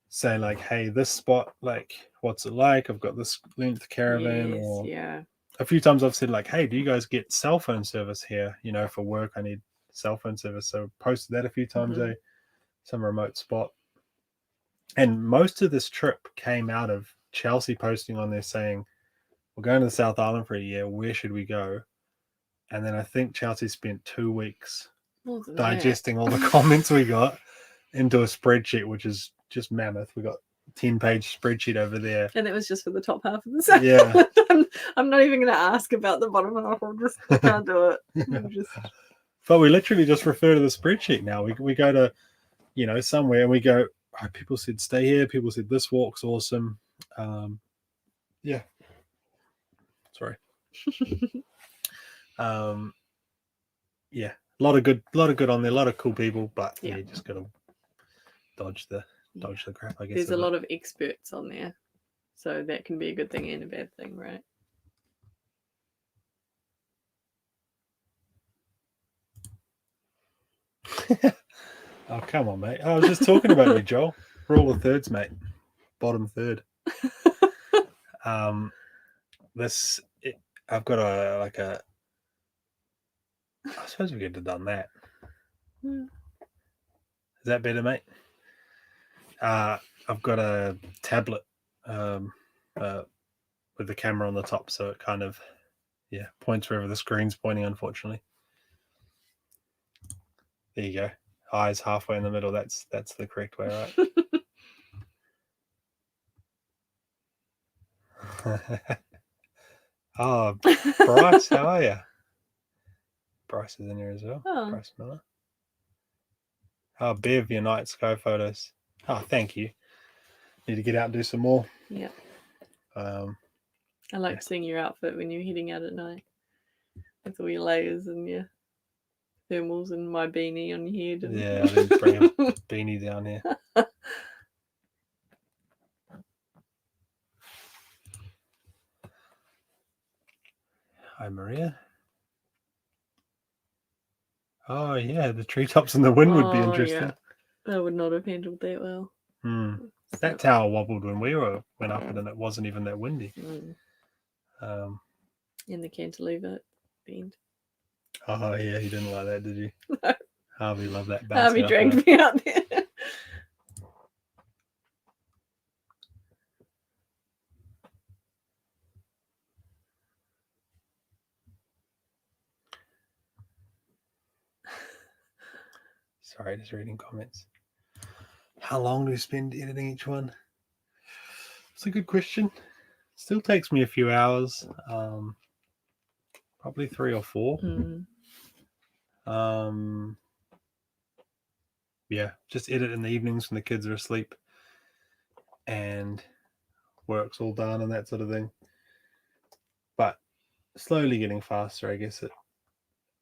[SPEAKER 1] say like, hey, this spot, like, what's it like? I've got this length caravan. Or a few times I've said like, hey, do you guys get cell phone service here? You know, for work, I need cell phone service. So posted that a few times, some remote spot. And most of this trip came out of Chelsea posting on there saying, we're going to the South Island for a year. Where should we go? And then I think Chelsea spent 2 weeks digesting all the comments we got into a spreadsheet, which is just mammoth. We got a 10-page spreadsheet over there.
[SPEAKER 2] And that was just for the top half of the South Island. I'm not even going to ask about the bottom half. I can't do it.
[SPEAKER 1] But we literally just refer to the spreadsheet now. We go to, you know, somewhere, and we go, oh, people said stay here. People said this walk's awesome. Yeah. Sorry. Yeah, a lot of good on there, a lot of cool people, but you just gotta dodge the crap, I guess.
[SPEAKER 2] There's a lot of experts on there, so that can be a good thing and a bad thing, right?
[SPEAKER 1] Oh, come on, mate. I was just talking about you, Joel. Rule of thirds, mate. Bottom third. I've got I suppose we could have done that. Is that better, mate? I've got a tablet with the camera on the top, so it kind of points wherever the screen's pointing, unfortunately. There you go. Eyes halfway in the middle. That's the correct way, right? Oh, Bryce, how are you? Bryce is in here as well. Oh. Bryce Miller. Oh, Bev, your night sky photos. Oh, thank you. Need to get out and do some more.
[SPEAKER 2] Yeah. I like seeing your outfit when you're heading out at night. With all your layers and your thermals and my beanie on your head.
[SPEAKER 1] Yeah, I didn't bring a beanie down here. Hi, Maria. Oh, yeah, the treetops and the wind would be interesting.
[SPEAKER 2] Yeah. I would not have handled that well.
[SPEAKER 1] That tower wobbled when we went up it, and it wasn't even that windy.
[SPEAKER 2] In the cantilever bend.
[SPEAKER 1] Oh, yeah, you didn't like that, did you?
[SPEAKER 2] No.
[SPEAKER 1] Harvey loved that.
[SPEAKER 2] Harvey dragged me out there.
[SPEAKER 1] Sorry, just reading comments. How long do you spend editing each one? It's a good question. Still takes me a few hours. Probably 3 or 4. Yeah, just edit in the evenings when the kids are asleep and work's all done and that sort of thing. But slowly getting faster, I guess, at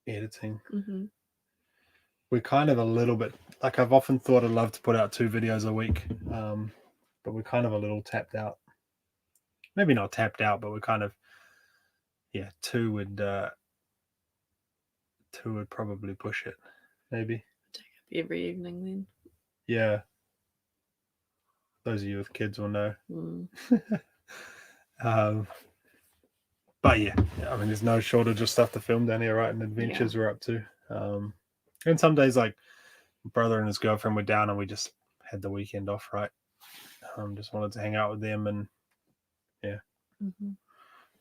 [SPEAKER 1] editing. We're kind of a little bit, like, I've often thought I'd love to put out 2 videos a week, but we're kind of a little tapped out. Maybe not tapped out, but we're kind of, 2 would probably push it, maybe.
[SPEAKER 2] Take up every evening then.
[SPEAKER 1] Yeah. Those of you with kids will know. But yeah, I mean, there's no shortage of stuff to film down here, right? And adventures we're up to. And some days, like, brother and his girlfriend were down and we just had the weekend off, right? Just wanted to hang out with them and
[SPEAKER 2] Mm-hmm.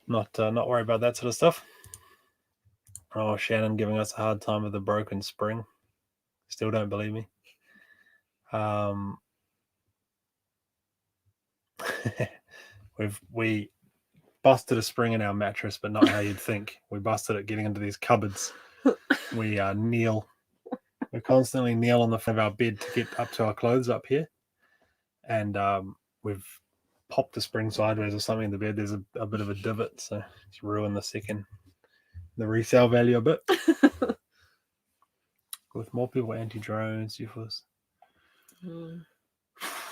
[SPEAKER 1] not worry about that sort of stuff. Oh, Shannon giving us a hard time with the broken spring. Still don't believe me. We busted a spring in our mattress, but not how you'd think. We busted it getting into these cupboards. We constantly kneel on the front of our bed to get up to our clothes up here, and we've popped the spring sideways or something in the bed. There's a bit of a divot, so it's ruined the resale value a bit. With more people, anti-drones, UFOs.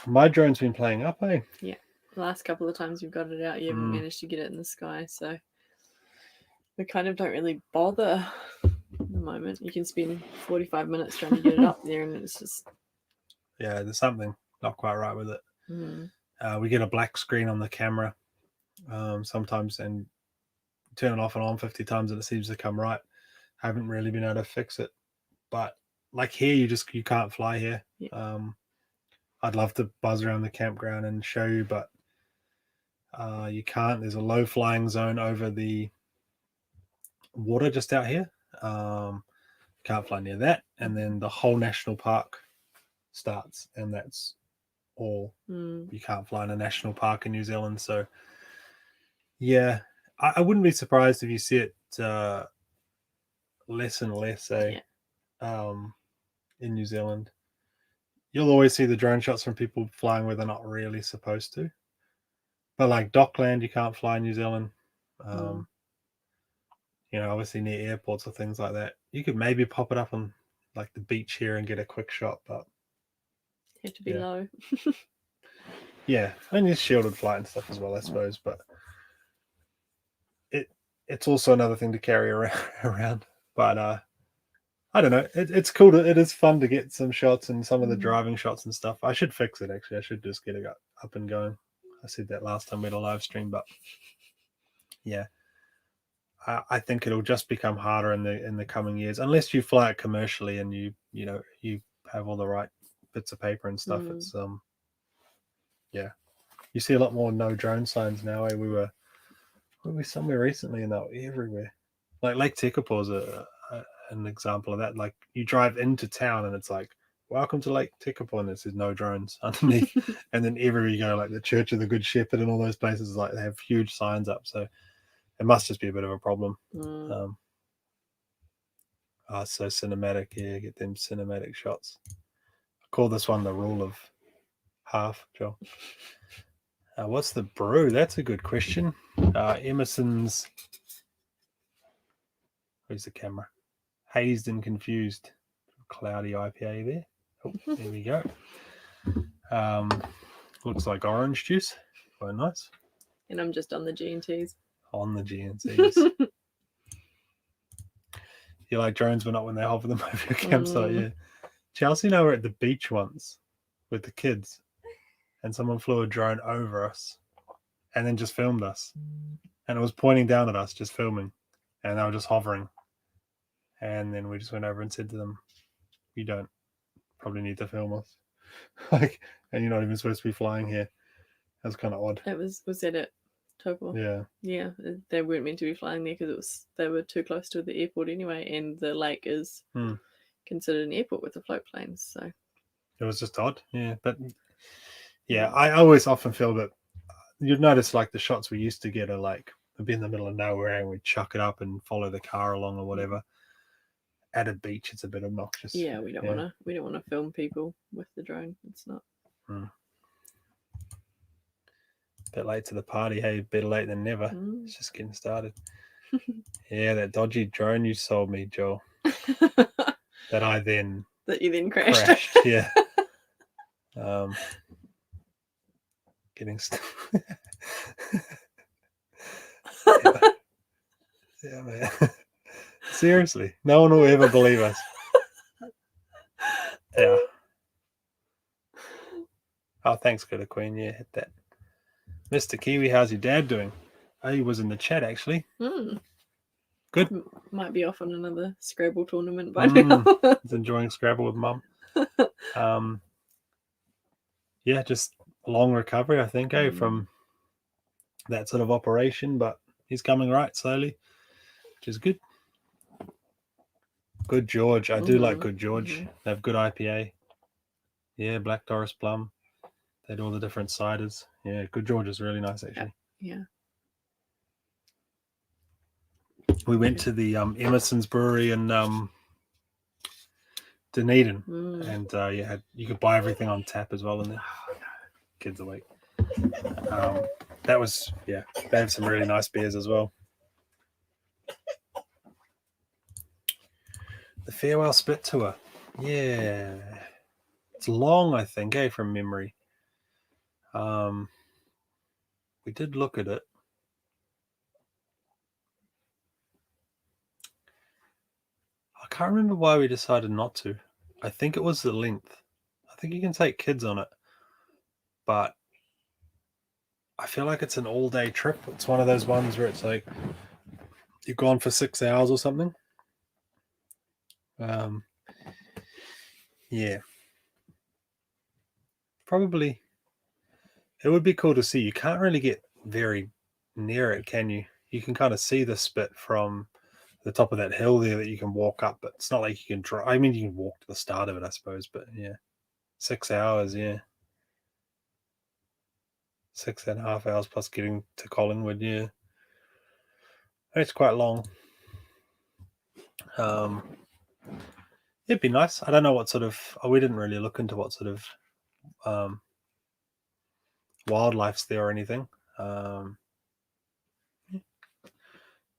[SPEAKER 1] My drone's been playing up, eh?
[SPEAKER 2] Yeah. The last couple of times you've got it out, you haven't managed to get it in the sky, so we kind of don't really bother at the moment. You can spend 45 minutes trying to get it up there, and it's just...
[SPEAKER 1] Yeah, there's something not quite right with it. We get a black screen on the camera sometimes and turn it off and on 50 times and it seems to come right. I haven't really been able to fix it. But like here, you can't fly here. Yeah. I'd love to buzz around the campground and show you, but you can't. There's a low flying zone over the water just out here. Can't fly near that. And then the whole national park starts, and that's all. You can't fly in a national park in New Zealand. So yeah, I wouldn't be surprised if you see it less and less, in New Zealand. You'll always see the drone shots from people flying where they're not really supposed to. But like Dockland, you can't fly in New Zealand. Obviously near airports or things like that. You could maybe pop it up on like the beach here and get a quick shot, but
[SPEAKER 2] you have to be low.
[SPEAKER 1] Yeah, and it's shielded flight and stuff as well, I suppose. But it's also another thing to carry around. But I don't know. It's cool. It is fun to get some shots and some of the driving shots and stuff. I should fix it, actually. I should just get it up and going. I said that last time we had a live stream, but yeah. I think it'll just become harder in the coming years, unless you fly it commercially and you have all the right bits of paper and stuff. It's you see a lot more no drone signs now. We were somewhere recently and they were everywhere. Like Lake Tekapo is an example of that. Like you drive into town and it's like, welcome to Lake Tekapo, and it says no drones underneath. And then everywhere you go, like the Church of the Good Shepherd and all those places, like they have huge signs up. So it must just be a bit of a problem. So cinematic, get them cinematic shots. I call this one the rule of half, Joel. What's the brew? That's a good question. Emerson's, where's the camera? Hazed and Confused. Cloudy IPA there. Oh, there we go. Looks like orange juice. Quite nice.
[SPEAKER 2] And I'm just on the G&Ts.
[SPEAKER 1] On the G&Ts. You like drones, but not when they hover them over your campsite. Yeah. Chelsea and I were at the beach once with the kids, and someone flew a drone over us and then just filmed us. And it was pointing down at us, just filming. And they were just hovering. And then we just went over and said to them, you don't probably need to film us. And you're not even supposed to be flying here. That's kind of odd.
[SPEAKER 2] Was that it? Taupo. Yeah, they weren't meant to be flying there because they were too close to the airport anyway, and the lake is considered an airport with the float planes. So
[SPEAKER 1] it was just odd. But I always often feel that you'd notice like the shots we used to get are like we'd be in the middle of nowhere and we'd chuck it up and follow the car along or whatever. At a beach, it's a bit obnoxious.
[SPEAKER 2] Yeah, we don't want to film people with the drone. It's not.
[SPEAKER 1] Bit late to the party, hey, better late than never. It's just getting started. That dodgy drone you sold me, Joel. that you then crashed. Yeah. Getting yeah, man. Seriously, no one will ever believe us. Yeah. Oh, thanks, Good Queen. Yeah, hit that. Mr. Kiwi, how's your dad doing? Oh, he was in the chat, actually. Good.
[SPEAKER 2] Might be off on another Scrabble tournament by now.
[SPEAKER 1] He's enjoying Scrabble with Mum. Just long recovery, I think, from that sort of operation, but he's coming right slowly, which is good. Good George. I do like Good George. They have good IPA. Yeah, Black Doris Plum. They had all the different ciders. Yeah, Good George is really nice, actually.
[SPEAKER 2] Yeah.
[SPEAKER 1] We went to the Emerson's Brewery in Dunedin, and you could buy everything on tap as well in there. Kids awake. That was, they have some really nice beers as well. The Farewell Spit Tour. Yeah. It's long, I think, from memory. We did look at it. I can't remember why we decided not to. I think it was the length. I think you can take kids on it, but I feel like it's an all-day trip. It's one of those ones where it's like you're gone for 6 hours or something. Yeah. Probably. It would be cool to see. You can't really get very near it, can you? You can kind of see the spit from the top of that hill there that you can walk up, but it's not like you can drive. I mean, you can walk to the start of it, I suppose, but yeah. 6 hours, yeah. 6.5 hours plus getting to Collingwood, yeah. It's quite long. It'd be nice. I don't know what sort of... we didn't really look into what sort of wildlife's there or anything.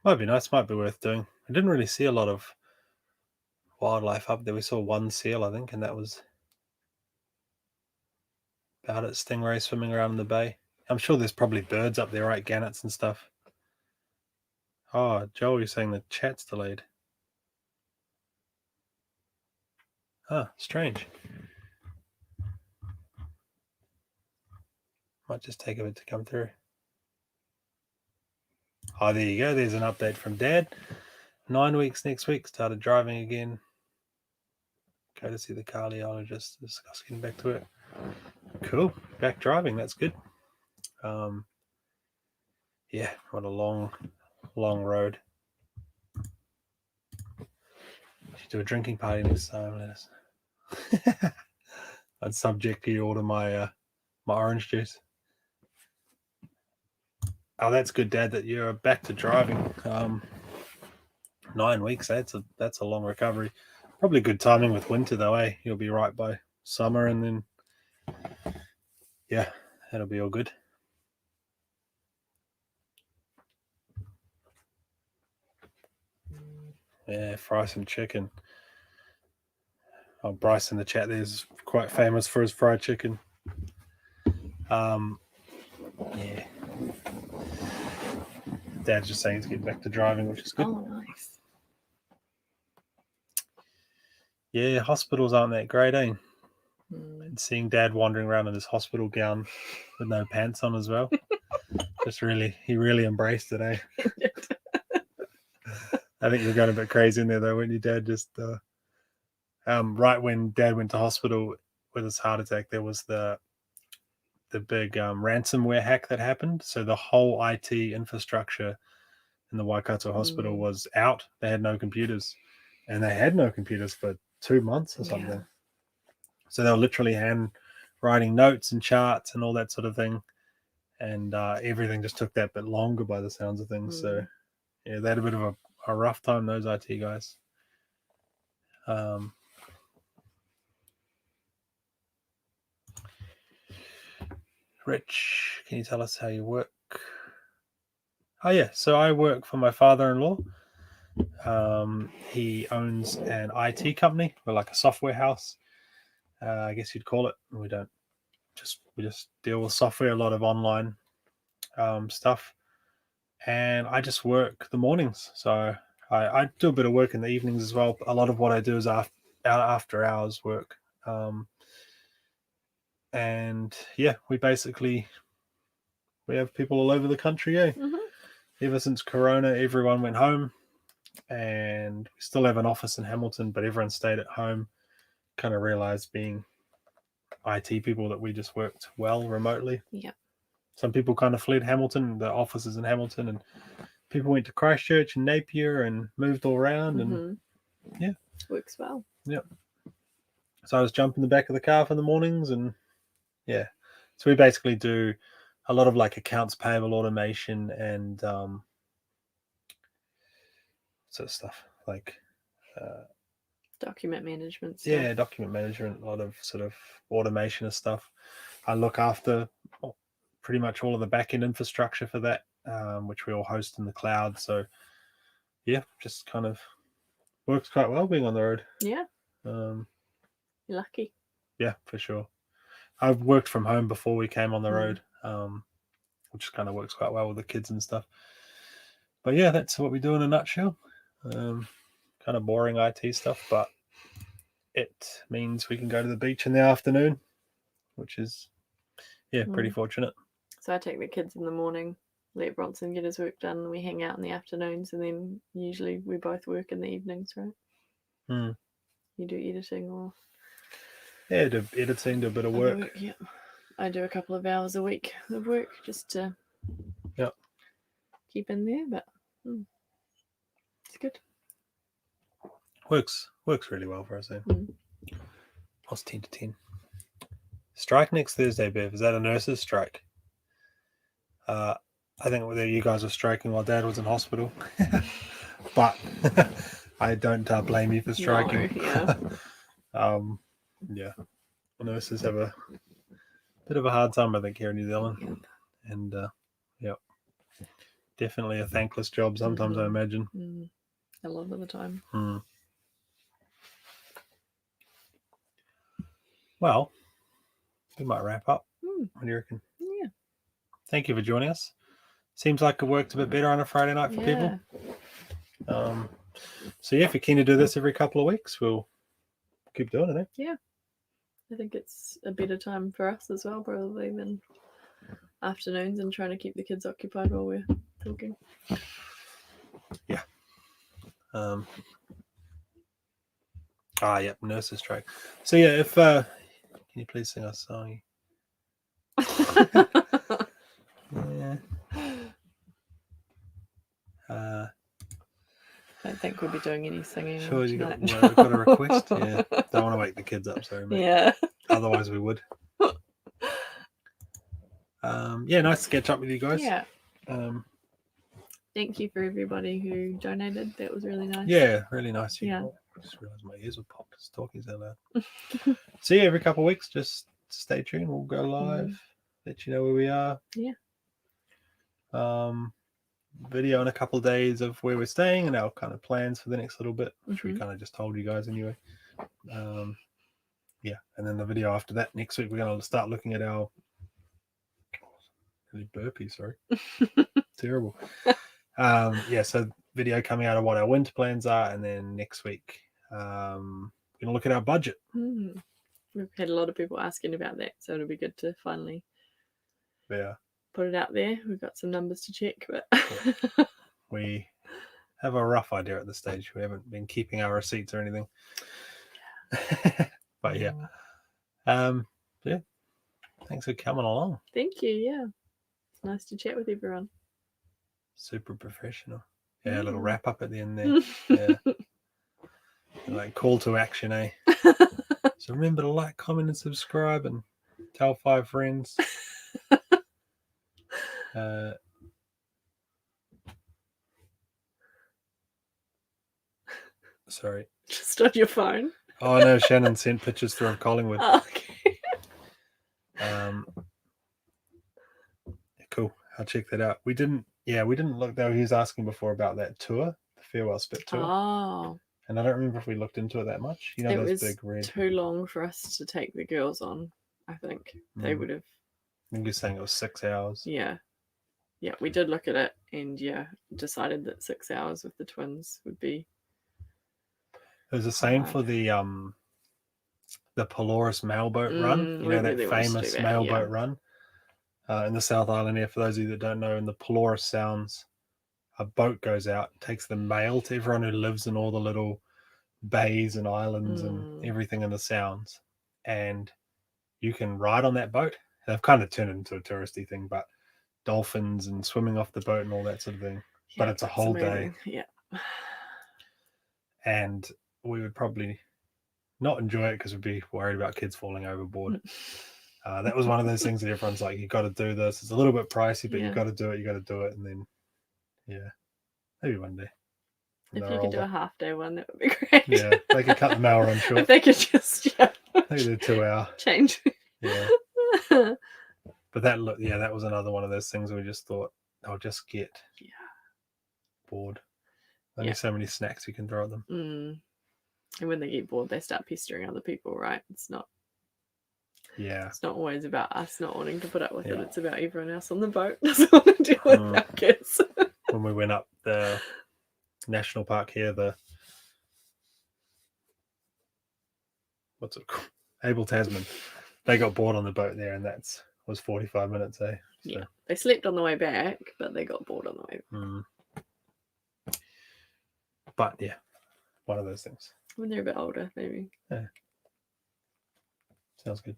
[SPEAKER 1] Might be nice. Might be worth doing. I didn't really see a lot of wildlife up there. We saw one seal, I think, and that was about it. Stingray swimming around in the bay. I'm sure there's probably birds up there, right? Gannets and stuff. Oh, Joel, you're saying the chat's delayed. Ah, strange. Might just take a bit to come through. Oh, there you go. There's an update from Dad. 9 weeks next week. Started driving again. Go to see the cardiologist. Discuss getting back to it. Cool. Back driving. That's good. Yeah, what a long road. Should do a drinking party next time. Let us. I'd subject you all to my orange juice. Oh, that's good, Dad, that you're back to driving. 9 weeks. That's a long recovery. Probably good timing with winter though, eh? You'll be right by summer, and then that'll be all good. Yeah, fry some chicken. Oh, Bryce in the chat there's quite famous for his fried chicken. Yeah. Dad's just saying he's getting back to driving, which is good.
[SPEAKER 2] Oh, nice.
[SPEAKER 1] Yeah, hospitals aren't that great, eh? And seeing Dad wandering around in his hospital gown with no pants on as well. He really embraced it, eh? I think you're going a bit crazy in there though, weren't you, Dad? Just right when Dad went to hospital with his heart attack, there was the big ransomware hack that happened. So the whole IT infrastructure in the Waikato hospital was out. They had no computers, and they had no computers for 2 months or something. Yeah. So they were literally hand writing notes and charts and all that sort of thing, and everything just took that bit longer by the sounds of things. So yeah, they had a bit of a rough time, those IT guys. Rich, can you tell us how you work? Oh yeah, so I work for my father-in-law. He owns an IT company. We're like a software house, I guess you'd call it. We just deal with software, a lot of online stuff, and I just work the mornings. So I do a bit of work in the evenings as well. A lot of what I do is after hours work, and yeah, we have people all over the country. Ever since Corona, everyone went home, and we still have an office in Hamilton, but everyone stayed at home. Kind of realized being IT people that we just worked well remotely.
[SPEAKER 2] Yeah.
[SPEAKER 1] Some people kind of fled Hamilton, the offices in Hamilton, and people went to Christchurch and Napier and moved all around. And yeah,
[SPEAKER 2] works well.
[SPEAKER 1] Yeah. So I was jumping the back of the car for the mornings, and yeah, so we basically do a lot of like accounts payable automation and sort of stuff like
[SPEAKER 2] document management stuff.
[SPEAKER 1] Yeah, document management, a lot of sort of automation of stuff. I look after pretty much all of the back-end infrastructure for that, which we all host in the cloud. So yeah, just kind of works quite well being on the road.
[SPEAKER 2] Yeah. You're lucky.
[SPEAKER 1] Yeah, for sure. I've worked from home before we came on the road, which kind of works quite well with the kids and stuff. But yeah, that's what we do in a nutshell. Kind of boring IT stuff, but it means we can go to the beach in the afternoon, which is, pretty fortunate.
[SPEAKER 2] So I take the kids in the morning, let Bronson get his work done, and we hang out in the afternoons, and then usually we both work in the evenings, right? You do editing or...
[SPEAKER 1] Yeah, do editing, do a bit of work.
[SPEAKER 2] Yeah. I do a couple of hours a week of work just to keep in there, but it's good.
[SPEAKER 1] Works really well for us, eh? Plus 10 to 10. Strike next Thursday, Bev. Is that a nurse's strike? I think whether you guys were striking while Dad was in hospital, but I don't blame you for striking.
[SPEAKER 2] No,
[SPEAKER 1] yeah. Nurses have a bit of a hard time, I think, here in New Zealand, and definitely a thankless job sometimes, I imagine.
[SPEAKER 2] A lot of the time.
[SPEAKER 1] Well, we might wrap up. What do you reckon?
[SPEAKER 2] Yeah.
[SPEAKER 1] Thank you for joining us. Seems like it worked a bit better on a Friday night for people. So yeah, if you're keen to do this every couple of weeks, we'll keep doing it.
[SPEAKER 2] Yeah. I think it's a better time for us as well, probably, than afternoons and trying to keep the kids occupied while we're talking.
[SPEAKER 1] Yeah. Yep, nurses strike. So yeah, if can you please sing us a song? Yeah.
[SPEAKER 2] I don't think we'll be doing any singing.
[SPEAKER 1] Sure, we've got a request. Yeah, don't want to wake the kids up, sorry, mate.
[SPEAKER 2] Yeah.
[SPEAKER 1] Otherwise, we would. Nice to catch up with you guys.
[SPEAKER 2] Yeah. Thank you for everybody who donated. That was really nice.
[SPEAKER 1] Yeah, really nice. I just realised my ears were popped. Just talking so loud. So yeah, every couple of weeks, just stay tuned. We'll go live, let you know where we are.
[SPEAKER 2] Yeah.
[SPEAKER 1] Video in a couple of days of where we're staying and our kind of plans for the next little bit, which we kind of just told you guys anyway. And then the video after that next week, we're going to start looking at our really burpy, sorry. Terrible. So video coming out of what our winter plans are, and then next week we're going to look at our budget.
[SPEAKER 2] We've had a lot of people asking about that, so it'll be good to finally put it out there. We've got some numbers to check, but
[SPEAKER 1] we have a rough idea at this stage. We haven't been keeping our receipts or anything. But thanks for coming along.
[SPEAKER 2] Thank you. Yeah, it's nice to chat with everyone.
[SPEAKER 1] Super professional. A little wrap up at the end there. Like call to action, eh? So remember to like, comment, and subscribe, and tell 5 friends. Sorry.
[SPEAKER 2] Just on your phone.
[SPEAKER 1] Oh no, Shannon sent pictures through of Collingwood.
[SPEAKER 2] Oh, okay.
[SPEAKER 1] Cool. I'll check that out. We didn't look though. He was asking before about that tour, the Farewell Spit tour.
[SPEAKER 2] Oh.
[SPEAKER 1] And I don't remember if we looked into it that much. You know,
[SPEAKER 2] it
[SPEAKER 1] those
[SPEAKER 2] was
[SPEAKER 1] big red.
[SPEAKER 2] Too long for us to take the girls on. I think they would have.
[SPEAKER 1] I think you're saying it was 6 hours.
[SPEAKER 2] Yeah, we did look at it, and decided that 6 hours with the twins would be.
[SPEAKER 1] It was the same for the Polaris Mailboat Run. You know, that famous mailboat run in the South Island here. For those of you that don't know, in the Polaris Sounds, a boat goes out, takes the mail to everyone who lives in all the little bays and islands and everything in the Sounds. And you can ride on that boat. They've kind of turned it into a touristy thing, but dolphins and swimming off the boat and all that sort of thing.
[SPEAKER 2] Yeah,
[SPEAKER 1] but it's a whole day.
[SPEAKER 2] Yeah.
[SPEAKER 1] And we would probably not enjoy it because we'd be worried about kids falling overboard. That was one of those things that everyone's like, you got to do this. It's a little bit pricey, but you got to do it. You got to do it. And then, maybe one day.
[SPEAKER 2] If you could do a half-day one, that would be great.
[SPEAKER 1] Yeah, they could cut the hour on short.
[SPEAKER 2] If they could just,
[SPEAKER 1] they do 2 hour.
[SPEAKER 2] Change.
[SPEAKER 1] Yeah. But that was another one of those things where we just thought, I'll just get bored. Only so many snacks you can throw at them.
[SPEAKER 2] And when they get bored, they start pestering other people, right? It's not always about us not wanting to put up with it. It's about everyone else on the boat doesn't want to deal with our kids.
[SPEAKER 1] When we went up the national park here, what's it called? Abel Tasman. They got bored on the boat there, and was 45 minutes, eh? So.
[SPEAKER 2] Yeah, they slept on the way back, but they got bored on the way back.
[SPEAKER 1] But one of those things.
[SPEAKER 2] When they're a bit older, maybe.
[SPEAKER 1] Yeah. Sounds good.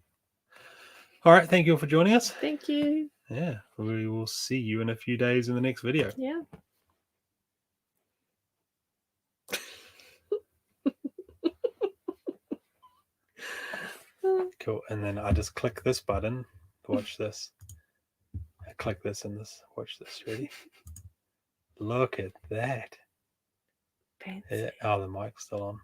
[SPEAKER 1] All right, thank you all for joining us.
[SPEAKER 2] Thank you.
[SPEAKER 1] Yeah, we will see you in a few days in the next video.
[SPEAKER 2] Yeah.
[SPEAKER 1] Cool. And then I just click this button to watch this. I click this and this. Watch this. Ready? Look at that.
[SPEAKER 2] Fancy.
[SPEAKER 1] Yeah. Oh, the mic's still on.